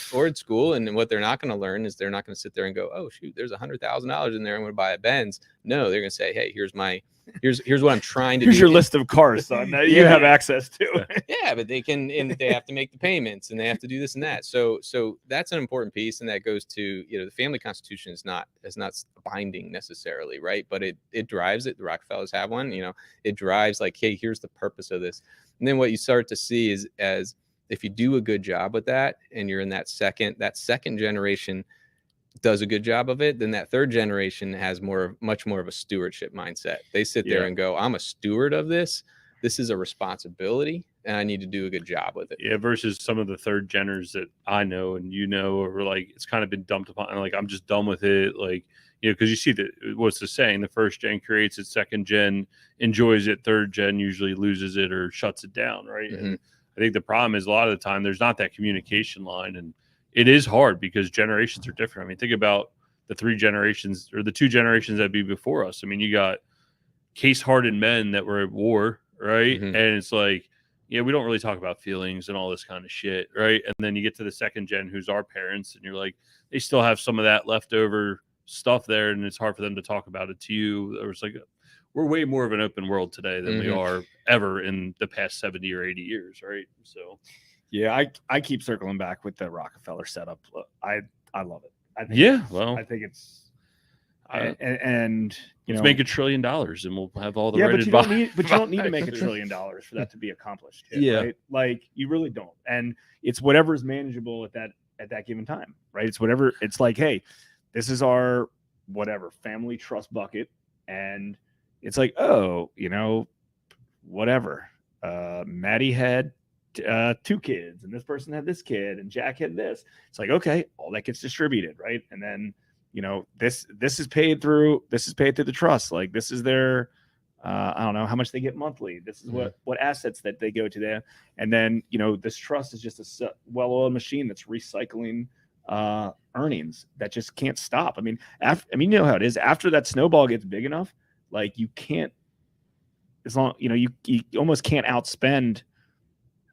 And what they're not going to learn is they're not going to sit there and go, oh shoot, there's $100,000 in there, I'm going to buy a Benz. No, they're going to say, hey, here's what I'm trying to do. Here's your list of cars, son, that you have access to. Yeah, but they have to make the payments, and they have to do this and that. So that's an important piece, and that goes to, the family constitution is not binding necessarily, right? But it drives it. The Rockefellers have one. It drives, like, hey, here's the purpose of this. And then what you start to see is, as if you do a good job with that, and you're in that second generation does a good job of it, then that third generation has much more of a stewardship mindset. They sit there and go, I'm a steward of this. This is a responsibility, and I need to do a good job with it. Yeah, versus some of the third geners that I know and or like it's kind of been dumped upon. Like I'm just done with it. Like, because you see that what's the saying? The first gen creates it, second gen enjoys it, third gen usually loses it or shuts it down, right? Mm-hmm. And I think the problem is a lot of the time there's not that communication line, and it is hard because generations are different. I mean, think about the 3 generations or the 2 generations that'd be before us. I mean, you got case-hardened men that were at war, right? Mm-hmm. And it's like, we don't really talk about feelings and all this kind of shit, right? And then you get to the second gen, who's our parents, and you're like, they still have some of that leftover stuff there, and it's hard for them to talk about it to you. Or it's like, we're way more of an open world today than we are ever in the past 70 or 80 years, right? So, yeah, I keep circling back with the Rockefeller setup. I love it. I think I think it's and let's make $1 trillion and we'll have all the but you don't need to make $1 trillion for that to be accomplished. Right? Like you really don't. And it's whatever is manageable at that given time, right? It's whatever. It's like, hey, this is our whatever family trust bucket, and it's like, oh, whatever. Maddie had 2 kids, and this person had this kid, and Jack had this. It's like, okay, all that gets distributed, right? And then this is paid through the trust. Like this is their I don't know how much they get monthly. This is what assets that they go to there. And then this trust is just a well-oiled machine that's recycling earnings that just can't stop. I mean, you know how it is. After that snowball gets big enough, like you can't, as long you almost can't outspend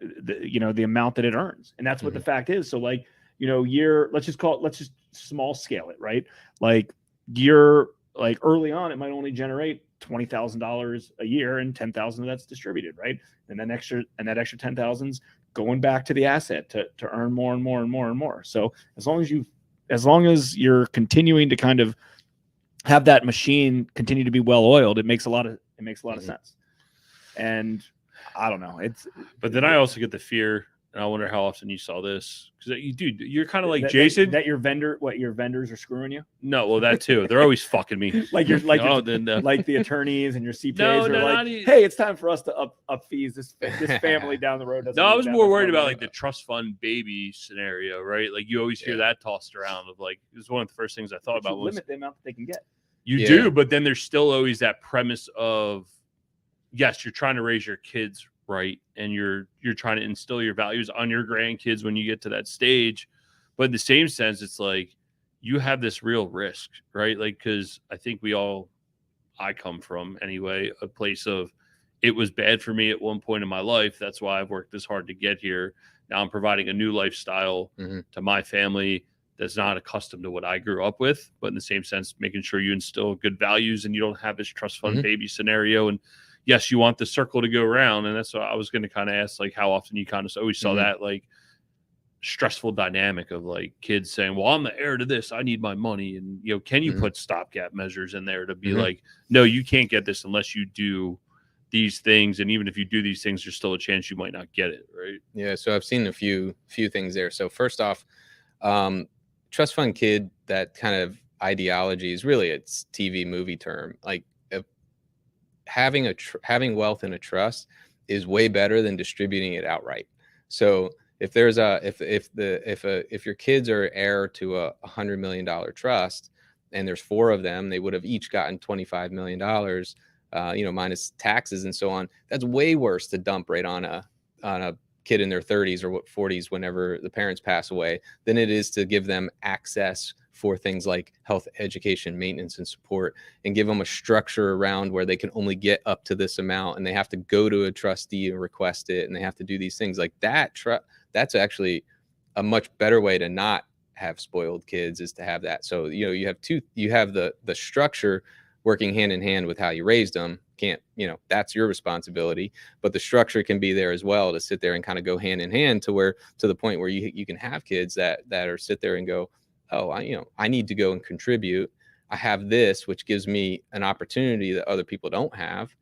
the amount that it earns. And that's what the fact is. So like, let's just small scale it, right? Like early on, it might only generate $20,000 a year, and 10,000 of that's distributed, right? And that extra 10,000's going back to the asset to earn more and more and more and more. So as long as you're continuing to kind of have that machine continue to be well oiled, it makes a lot of sense. And I don't know. But then I also get the fear, and I wonder how often you saw this, because you're kind of like Jason. That your vendors are screwing you. No, well that too. They're always fucking me. like the attorneys and your CPAs are like, hey, it's time for us to up fees. This family down the road doesn't. No, I was more worried about like the trust fund baby scenario, right? Like you always hear that tossed around of like, it was one of the first things I thought about was limit the amount that they can get. You do, but then there's still always that premise of, yes, you're trying to raise your kids right, and you're trying to instill your values on your grandkids when you get to that stage. But in the same sense, it's like you have this real risk, right? Like, because I think I come from anyway, a place of, it was bad for me at one point in my life. That's why I've worked this hard to get here. Now I'm providing a new lifestyle to my family that's not accustomed to what I grew up with, but in the same sense, making sure you instill good values and you don't have this trust fund baby scenario. And yes, you want the circle to go around. And that's what I was going to kind of ask, like how often you kind of always saw that like stressful dynamic of like kids saying, well, I'm the heir to this, I need my money. And, can you put stopgap measures in there to be like, no, you can't get this unless you do these things. And even if you do these things, there's still a chance you might not get it. Right. Yeah. So I've seen a few things there. So first off, trust fund kid, that kind of ideology is really it's TV movie term. Like having wealth in a trust is way better than distributing it outright. So if there's if your kids are heir to a $100 million trust, and there's 4 of them, they would have each gotten $25 million, minus taxes and so on. That's way worse to dump right on a kid in their 30s or 40s whenever the parents pass away than it is to give them access for things like health, education, maintenance, and support, and give them a structure around where they can only get up to this amount, and they have to go to a trustee and request it, and they have to do these things like that. That's actually a much better way to not have spoiled kids, is to have that. So, you have the structure working hand in hand with how you raised them. That's your responsibility, but the structure can be there as well to sit there and kind of go hand in hand to the point where you can have kids that are sit there and go, oh, I need to go and contribute. I have this, which gives me an opportunity that other people don't have,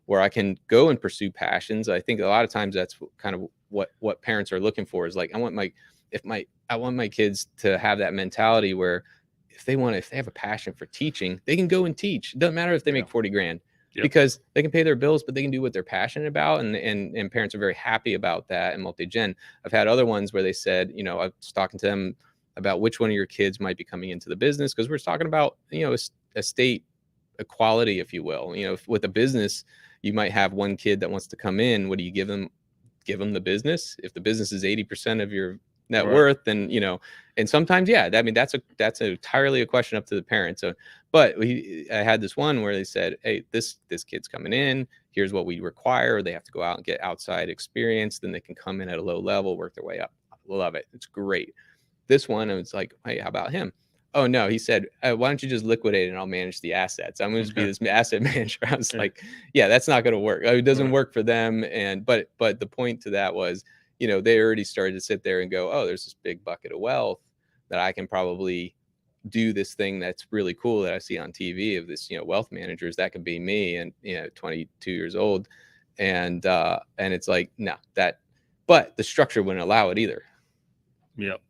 where I can go and pursue passions. I think a lot of times that's kind of what parents are looking for is like, I want my kids to have that mentality where if they have a passion for teaching, they can go and teach. It doesn't matter if they make 40 grand. Yep. Because they can pay their bills, but they can do what they're passionate about. And parents are very happy about that. And multi-gen, I've had other ones where they said, I was talking to them about which one of your kids might be coming into the business. Cause we're talking about, estate equality, if you will, with a business, you might have one kid that wants to come in. What do you give them? Give them the business. If the business is 80% of your net worth, then, and sometimes, that's entirely a question up to the parent. So, but I had this one where they said, hey, this kid's coming in, here's what we require. They have to go out and get outside experience. Then they can come in at a low level, work their way up. Love it. It's great. This one, I was like, hey, how about him? Oh no, he said, why don't you just liquidate and I'll manage the assets. I'm going to be this asset manager. I was like, yeah, that's not going to work. It doesn't work for them. But the point to that was, they already started to sit there and go, oh, there's this big bucket of wealth that I can probably do this thing that's really cool that I see on TV of this, wealth managers. That could be me, and 22 years old, and it's like, no, but the structure wouldn't allow it either. Yep.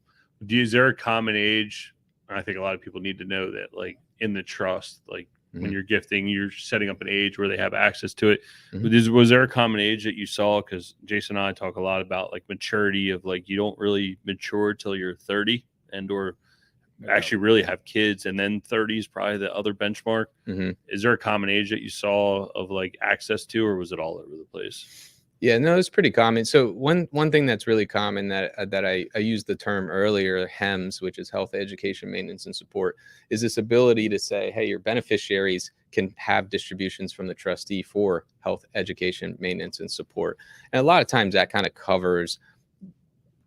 Is there a common age? I think a lot of people need to know that, like in the trust, like when you're gifting, you're setting up an age where they have access to it. Was there a common age that you saw? Because Jason and I talk a lot about like maturity of like, you don't really mature till you're 30 and or actually really have kids, and then 30 is probably the other benchmark. Is there a common age that you saw of like access to, or was it all over the place? Yeah, no, it's pretty common. So one thing that's really common that I used the term earlier, HEMS, which is health, education, maintenance, and support, is this ability to say, hey, your beneficiaries can have distributions from the trustee for health, education, maintenance, and support. And a lot of times that kind of covers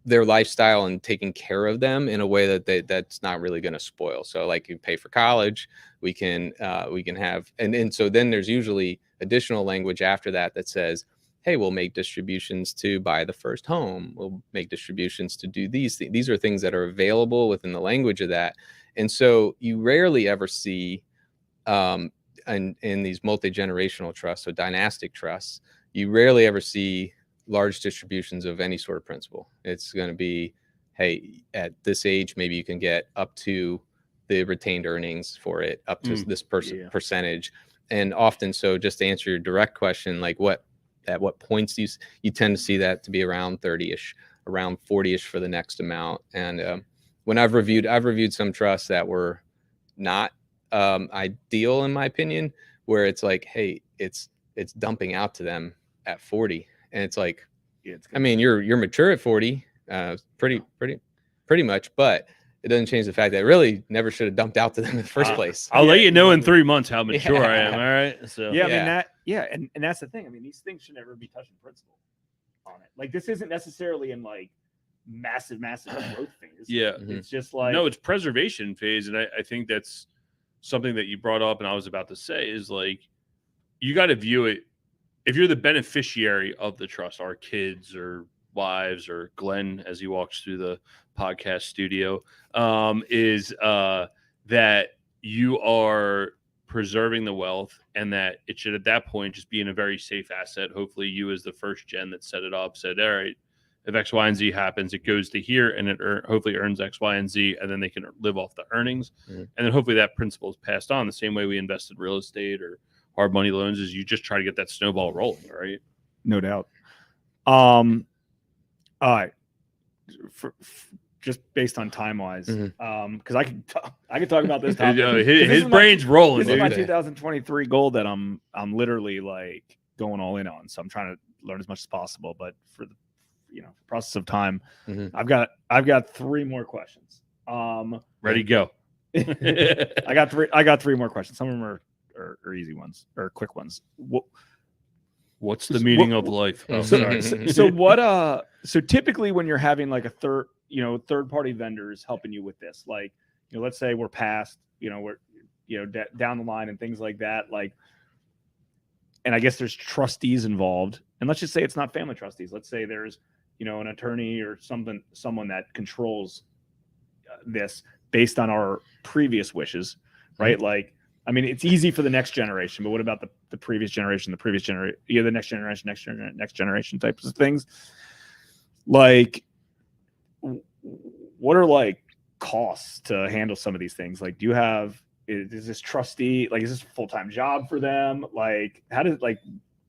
their lifestyle and taking care of them in a way that's not really going to spoil. So like you pay for college, we can have, and so then there's usually additional language after that says, hey, we'll make distributions to buy the first home. We'll make distributions to do these things. These are things that are available within the language of that. And so you rarely ever see in these multi-generational trusts, so dynastic trusts, you rarely ever see large distributions of any sort of principal. It's going to be, hey, at this age, maybe you can get up to the retained earnings for it, up to this percentage. And often, so just to answer your direct question, like at what points do you tend to see that to be around 30-ish, around 40-ish for the next amount. And when I've reviewed some trusts that were not ideal in my opinion, where it's like, hey, it's dumping out to them at 40, and it's like, I mean, you're mature at 40, pretty much, but it doesn't change the fact that it really never should have dumped out to them in the first place. I'll let you know in 3 months how mature I am. All right. So and that's the thing. I mean, these things should never be touching principal on it. Like, this isn't necessarily in like massive growth phase. Yeah. It's just like, no, it's preservation phase. And I think that's something that you brought up and I was about to say is like, you got to view it. If you're the beneficiary of the trust, our kids or wives or Glenn, as he walks through the podcast studio, is that you are preserving the wealth, and that it should at that point just be in a very safe asset. Hopefully you, as the first gen that set it up, said, all right, if X, Y, and Z happens, it goes to here, and it hopefully earns X, Y, and Z, and then they can live off the earnings. And then hopefully that principle is passed on the same way we invested real estate or hard money loans, is you just try to get that snowball rolling, right? No doubt. All right. Just based on time wise, because I could talk about this topic. His brain's rolling. This is my 2023 goal that I'm literally like going all in on. So I'm trying to learn as much as possible. But for the process of time, I've got 3 more questions. Ready, go. I got three more questions. Some of them are easy ones or quick ones. What's the meaning of life? Oh, sorry. So typically when you're having like a third party vendors helping you with this, like, let's say we're past, we're, down the line and things like that. Like, and I guess there's trustees involved, and let's just say it's not family trustees. Let's say there's, an attorney or someone that controls this based on our previous wishes, right? Like, I mean, it's easy for the next generation, but what about the previous generation, the next generation types of things? like, what are like costs to handle some of these things? Like, do you have, is this trustee, like, is this a full-time job for them? Like, how does, like,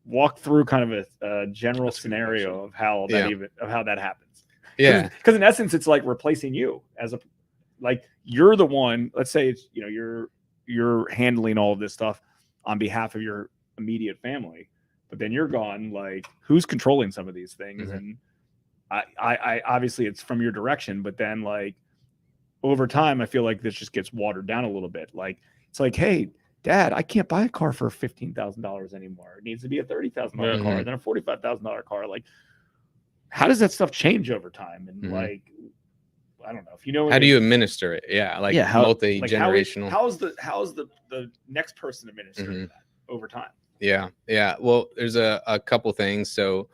walk through kind of a general That's a good scenario of how that even, of how that happens? Yeah. Because in essence, it's like replacing you as a, like, you're the one, let's say it's, you know, you're handling all of this stuff on behalf of your immediate family, but then you're gone. Like, who's controlling some of these things? Mhm. And I obviously it's from your direction, but then like over time, I feel like this just gets watered down a little bit. Like, it's like, hey, Dad, I can't buy a car for $15,000 anymore. It needs to be a $30,000 car, Mhm. then a $45,000 car. Like, how does that stuff change over time? And Mhm. like, I don't know if you know. How do you administer it? Yeah, like how, multi-generational. how's the next person administering Mhm. that over time? Yeah. Well, there's a couple things. So,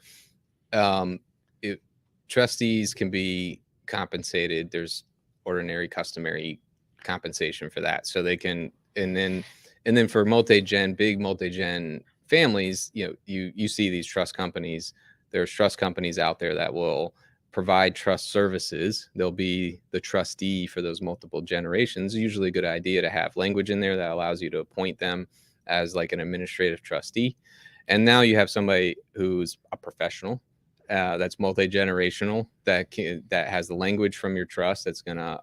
if trustees can be compensated, there's ordinary, customary compensation for that. So they can, and then for big multi-gen families, you know, you see these trust companies. There's trust companies out there that will provide trust services. They'll be the trustee for those multiple generations. Usually a good idea to have language in there that allows you to appoint them as like an administrative trustee. And now you have somebody who's a professional that's multi-generational, that has the language from your trust that's going to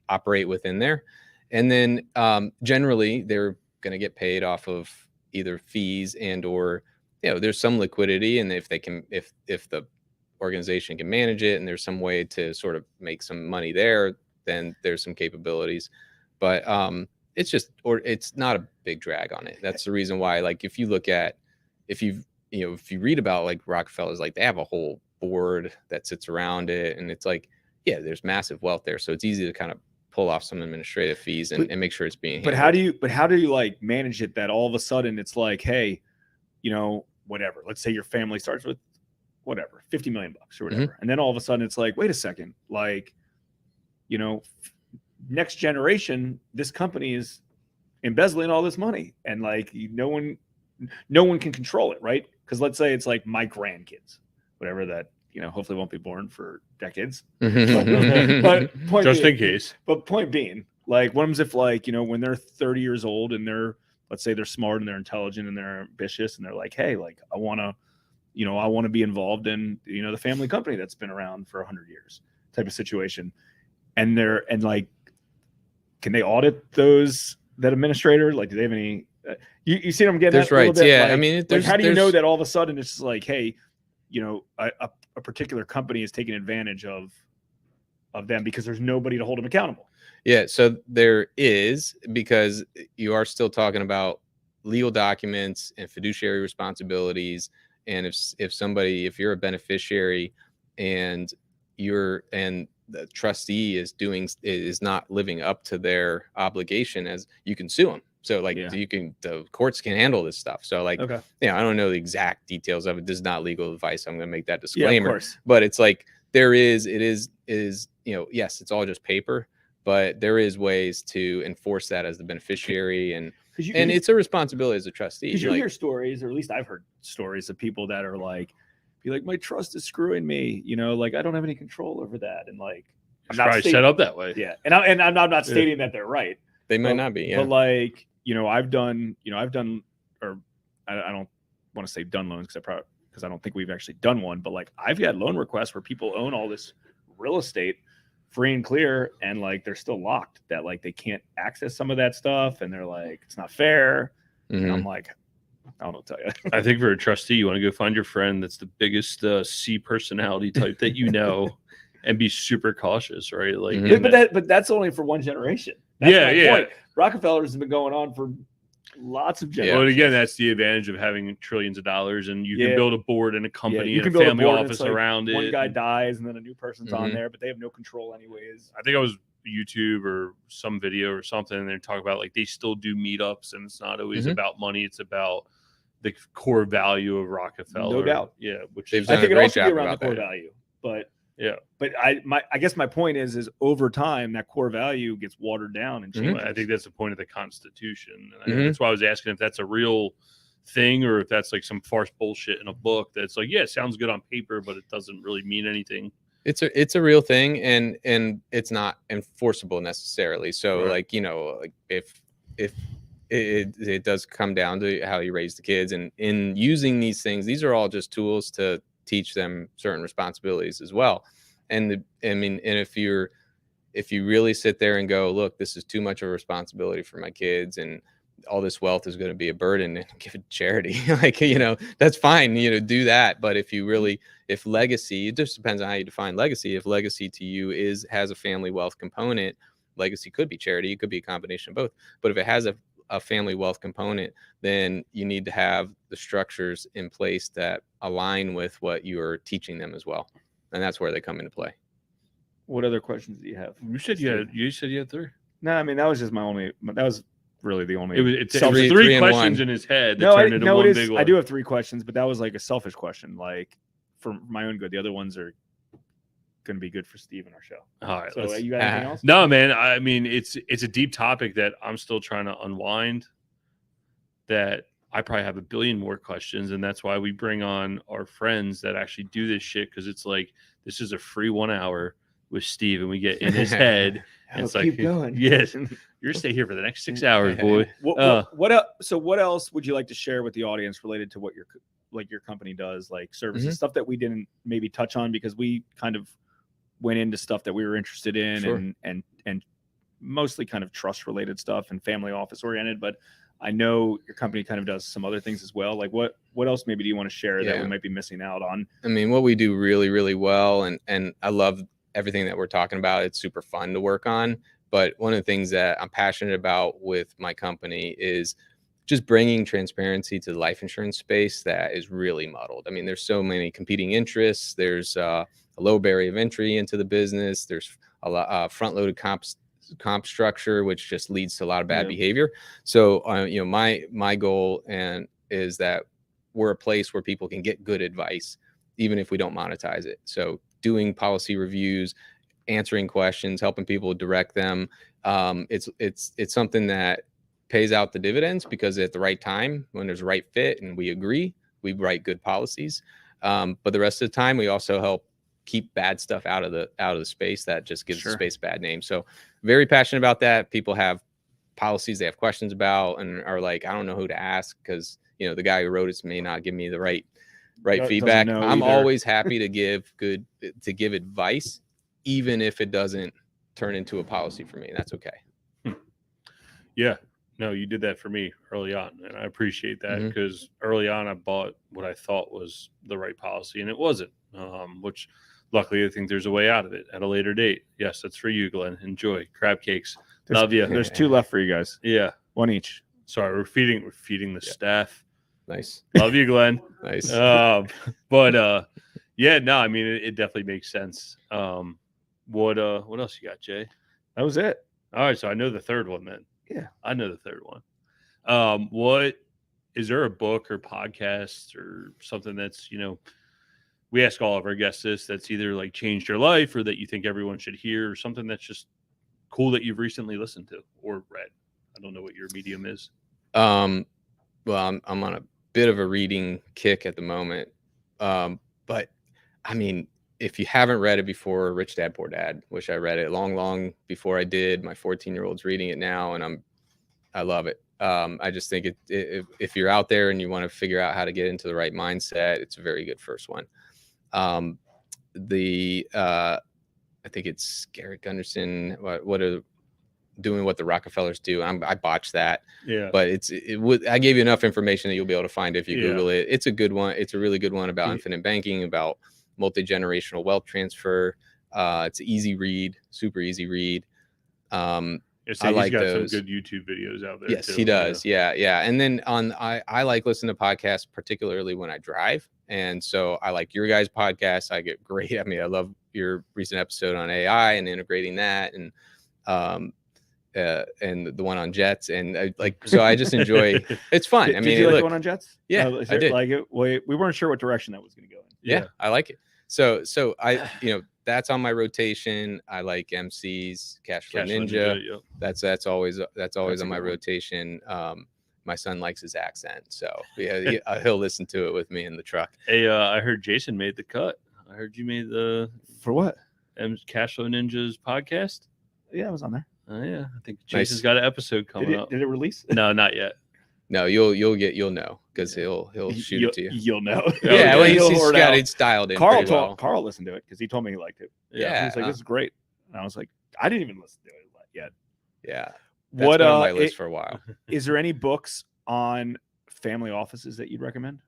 operate within there. And then generally they're going to get paid off of either fees and or, you know, there's some liquidity, and if they can, if the organization can manage it and there's some way to sort of make some money there, then there's some capabilities. But it's just, or it's not a big drag on it. That's the reason why, like, if you look at, if you read about like Rockefeller's, like they have a whole board that sits around it, and it's like, yeah, there's massive wealth there. So it's easy to kind of pull off some administrative fees and make sure it's being handled. But how do you like manage it that all of a sudden it's like, hey, you know, whatever, let's say your family starts with whatever, $50 million or whatever. And then all of a sudden it's like, wait a second, like, you know, next generation, this company is embezzling all this money, and like no one can control it, right? Because let's say it's like my grandkids, whatever, that, you know, hopefully won't be born for decades. But point Just being, in case. But point being, like, what happens if, like, you know, when they're 30 years old and they're, let's say they're smart and they're intelligent and they're ambitious and they're like, hey, like, I want to be involved in, you know, the family company that's been around for 100 years type of situation. And like, can they audit that administrator? Like, do they have any, you see what I'm getting There's at? Right. Yeah. Like, I mean, like, how do you know that all of a sudden it's just like, hey, you know, a particular company is taking advantage of them because there's nobody to hold them accountable? Yeah, so there is, because you are still talking about legal documents and fiduciary responsibilities. And if you're a beneficiary and the trustee is not living up to their obligation, as you can sue them. So like, the courts can handle this stuff. So like, okay, I don't know the exact details of it. This is not legal advice. I'm going to make that disclaimer. Yeah, of course. But it's like, it is, you know, yes, it's all just paper, but there is ways to enforce that as the beneficiary, and it's a responsibility as a trustee. Because you hear stories, or at least I've heard stories of people that are like, my trust is screwing me, you know, like I don't have any control over that, and like I'm not set up that way. Yeah, and I'm not stating that they're right. They might not be. Yeah. But like, you know, I've done, or I don't want to say done loans because I don't think we've actually done one, but like I've got loan requests where people own all this real estate free and clear, and like they're still locked, that like they can't access some of that stuff, and they're like, it's not fair. And I'm like, I don't know, tell you. I think for a trustee, you want to go find your friend that's the biggest C personality type that you know, and be super cautious, right? Like, but that's only for one generation. That's my point. Rockefellers have been going on for lots of generations. Well, again, that's the advantage of having trillions of dollars, and you can build a board and a company you and can a family build office like around it. One guy dies and then a new person's on there, but they have no control anyways. I think I was YouTube or some video or something, and they talk about like they still do meetups, and it's not always about money. It's about the core value of Rockefeller. No doubt. Yeah. Which They've I think it also be job around the core value, but I guess my point is over time that core value gets watered down and changes. I think that's the point of the Constitution. And that's why I was asking if that's a real thing or if that's like some farce bullshit in a book that's like, yeah, it sounds good on paper, but it doesn't really mean anything. It's a real thing, and it's not enforceable necessarily. So Right. like, like if it does come down to how you raise the kids, and in using these things, these are all just tools to teach them certain responsibilities as well. And and if you really sit there and go, look, this is too much of a responsibility for my kids, and all this wealth is going to be a burden, and give it to charity, like, that's fine, do that. But if legacy, it just depends on how you define legacy. If legacy to you has a family wealth component, legacy could be charity. It could be a combination of both. But if it has a family wealth component, then you need to have the structures in place that align with what you're teaching them as well. And that's where they come into play. What other questions do you have? You said you had 3. No, I mean, that was just that was really the only. It's Three three and questions one. in his head that No, turned into one it is. big one. I do have 3 questions, but that was like a selfish question, like for my own good. The other ones are going to be good for Steve and our show. All right. So let's- you got anything else? No, man. I mean, it's a deep topic that I'm still trying to unwind. That I probably have a billion more questions, and that's why we bring on our friends that actually do this shit, because it's like this is a free 1 hour with Steve, and we get in his head. And it's keep like, going. yes, you're gonna stay here for the next 6 hours, boy. So what else would you like to share with the audience related to what your company does, like services, stuff that we didn't maybe touch on because we kind of went into stuff that we were interested in, Sure. and mostly kind of trust related stuff and family office oriented, but I know your company kind of does some other things as well. Like what else maybe do you want to share that we might be missing out on? I mean, what we do really, really well, and I love everything that we're talking about. It's super fun to work on. But one of the things that I'm passionate about with my company is just bringing transparency to the life insurance space that is really muddled. I mean, there's so many competing interests. There's a low barrier of entry into the business. There's a lot front-loaded comp structure, which just leads to a lot of bad behavior. So, my goal is that we're a place where people can get good advice, even if we don't monetize it. So doing policy reviews, answering questions, helping people direct them. It's something that pays out the dividends, because at the right time, when there's a right fit and we agree, we write good policies. But the rest of the time, we also help keep bad stuff out of the space that just gives the space a bad name. So very passionate about that. People have policies they have questions about and are like, I don't know who to ask, because the guy who wrote it may not give me the right feedback. I'm always happy to give advice, even if it doesn't turn into a policy for me. That's okay. Yeah. No, you did that for me early on, and I appreciate that, because early on I bought what I thought was the right policy, and it wasn't, which luckily I think there's a way out of it at a later date. Yes, that's for you, Glenn. Enjoy crab cakes. Love you. There's 2 left for you guys. Yeah. 1 each. Sorry, we're feeding the staff. Nice. Love you, Glenn. Nice. But yeah, no, I mean it definitely makes sense. What else you got, Jay? That was it. All right, so I know the third one then. Yeah. I know the third one. What is there a book or podcast or something that's, we ask all of our guests this, that's either like changed your life or that you think everyone should hear, or something that's just cool that you've recently listened to or read? I don't know what your medium is. Well, I'm on a bit of a reading kick at the moment. But I mean, if you haven't read it before, Rich Dad Poor Dad, which I read it long before I did. My 14-year-old's reading it now, and I love it. I just think if you're out there and you want to figure out how to get into the right mindset, it's a very good first one. I think it's Garrett Gunderson. Doing what the Rockefellers do. I botched that. Yeah. But I gave you enough information that you'll be able to find if you Google it. It's a good one. It's a really good one about infinite banking, about multi-generational wealth transfer. It's an easy read, super easy read. I I like got those. some good YouTube videos out there. Yes, too, he does. Yeah. And then I like listening to podcasts, particularly when I drive. And so I like your guys' podcast. I get great. I mean, I love your recent episode on AI and integrating that, and the one on jets, and so I just enjoy. It's fun. Did you like the one on jets? Yeah, I did. Like it. We weren't sure what direction that was going to go in. Yeah, I like it. So I that's on my rotation. I like MC's Cashflow Ninja. Yep. That's always That's on my a good one. rotation. my son likes his accent, so yeah, he'll listen to it with me in the truck. Hey, I heard Jason made the cut. I heard you made the For what? Cashflow Ninjas podcast. Yeah, I was on there. Oh yeah, I think Nice. Jason's got an episode coming up. Did it release? No, not yet. No, you'll know because he'll shoot it to you. You'll know. Yeah, well, You'll he's word got out. it dialed in. Carl pretty well. Carl listened to it because he told me he liked it. Yeah. He was like, "This is great," and I was like, "I didn't even listen to it yet." Yeah. That's What been on my list for a while. is there any books on family offices that you'd recommend?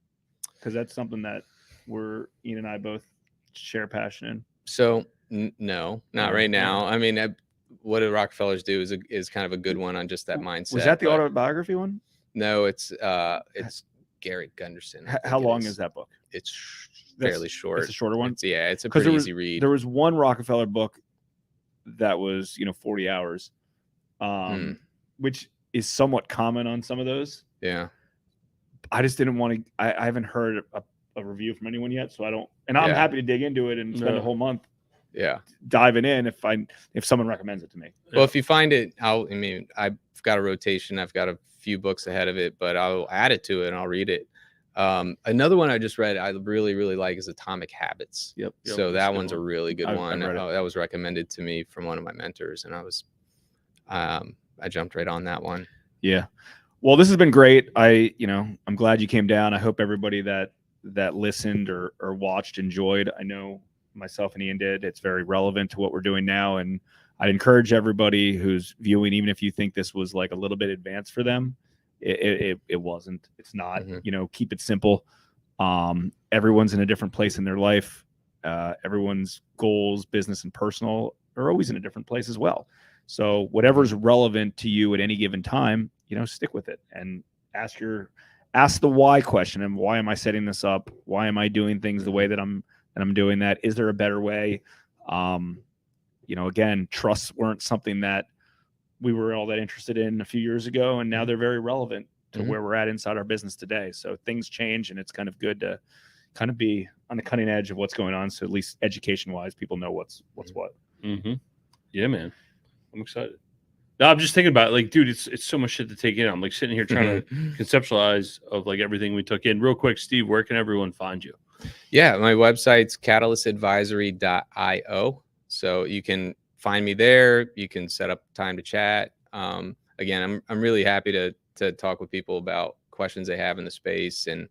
Because that's something that Ian and I both share passion in. So no, not right now. I mean, what do Rockefellers do is kind of a good one on just that mindset. Was that the but autobiography one? No, it's Gary Gunderson. I think How it long is that book? It's That's- fairly short. It's a shorter one. It's a 'Cause pretty easy read. There was one Rockefeller book that was 40 hours, which is somewhat common on some of those. Yeah. I just didn't want to. I haven't heard a review from anyone yet, so I don't. And I'm Yeah. happy to dig into it and spend a whole month Yeah. diving in if someone recommends it to me. Well, if you find it, I've got a rotation. I've got a few books ahead of it, but I'll add it to it and I'll read it. Another one I just read I really, really like is Atomic Habits. Yep. So that one's a really good I've one. read it. That was recommended to me from one of my mentors, and I jumped right on that one. Yeah. Well, this has been great. I'm glad you came down. I hope everybody that listened or watched enjoyed. I know myself and Ian did. It's very relevant to what we're doing now, and I'd encourage everybody who's viewing, even if you think this was like a little bit advanced for them, it wasn't. It's not. Keep it simple. Everyone's in a different place in their life. Everyone's goals, business and personal, are always in a different place as well. So whatever's relevant to you at any given time, stick with it and ask the why question. And why am I setting this up? Why am I doing things the way that I'm doing that? Is there a better way? Again, trusts weren't something that we were all that interested in a few years ago, and now they're very relevant to where we're at inside our business today. So things change, and it's kind of good to kind of be on the cutting edge of what's going on. So at least education wise, people know what's what. Mm-hmm. Yeah, man. I'm excited. No, I'm just thinking about it. Like, dude, it's so much shit to take in. I'm like sitting here trying to conceptualize of like everything we took in. Real quick, Steve, where can everyone find you? Yeah, my website's catalystadvisory.io. So you can find me there. You can set up time to chat. Again, I'm really happy to talk with people about questions they have in the space and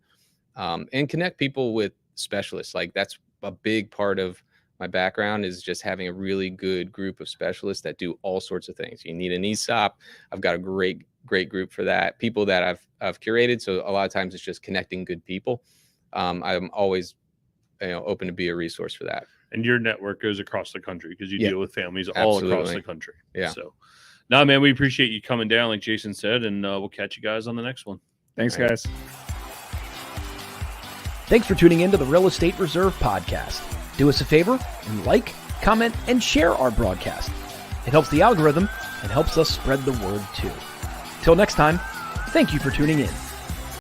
connect people with specialists. Like that's a big part of my background is just having a really good group of specialists that do all sorts of things. You need an ESOP. I've got a great group for that. People that I've curated. So a lot of times it's just connecting good people. I'm always open to be a resource for that. And your network goes across the country because you deal with families all across Absolutely. the country. Yeah. So, no, man, we appreciate you coming down, like Jason said, and we'll catch you guys on the next one. Thanks, guys. Thanks for tuning in to the Real Estate Reserve podcast. Do us a favor and like, comment, and share our broadcast. It helps the algorithm and helps us spread the word too. Till next time, thank you for tuning in.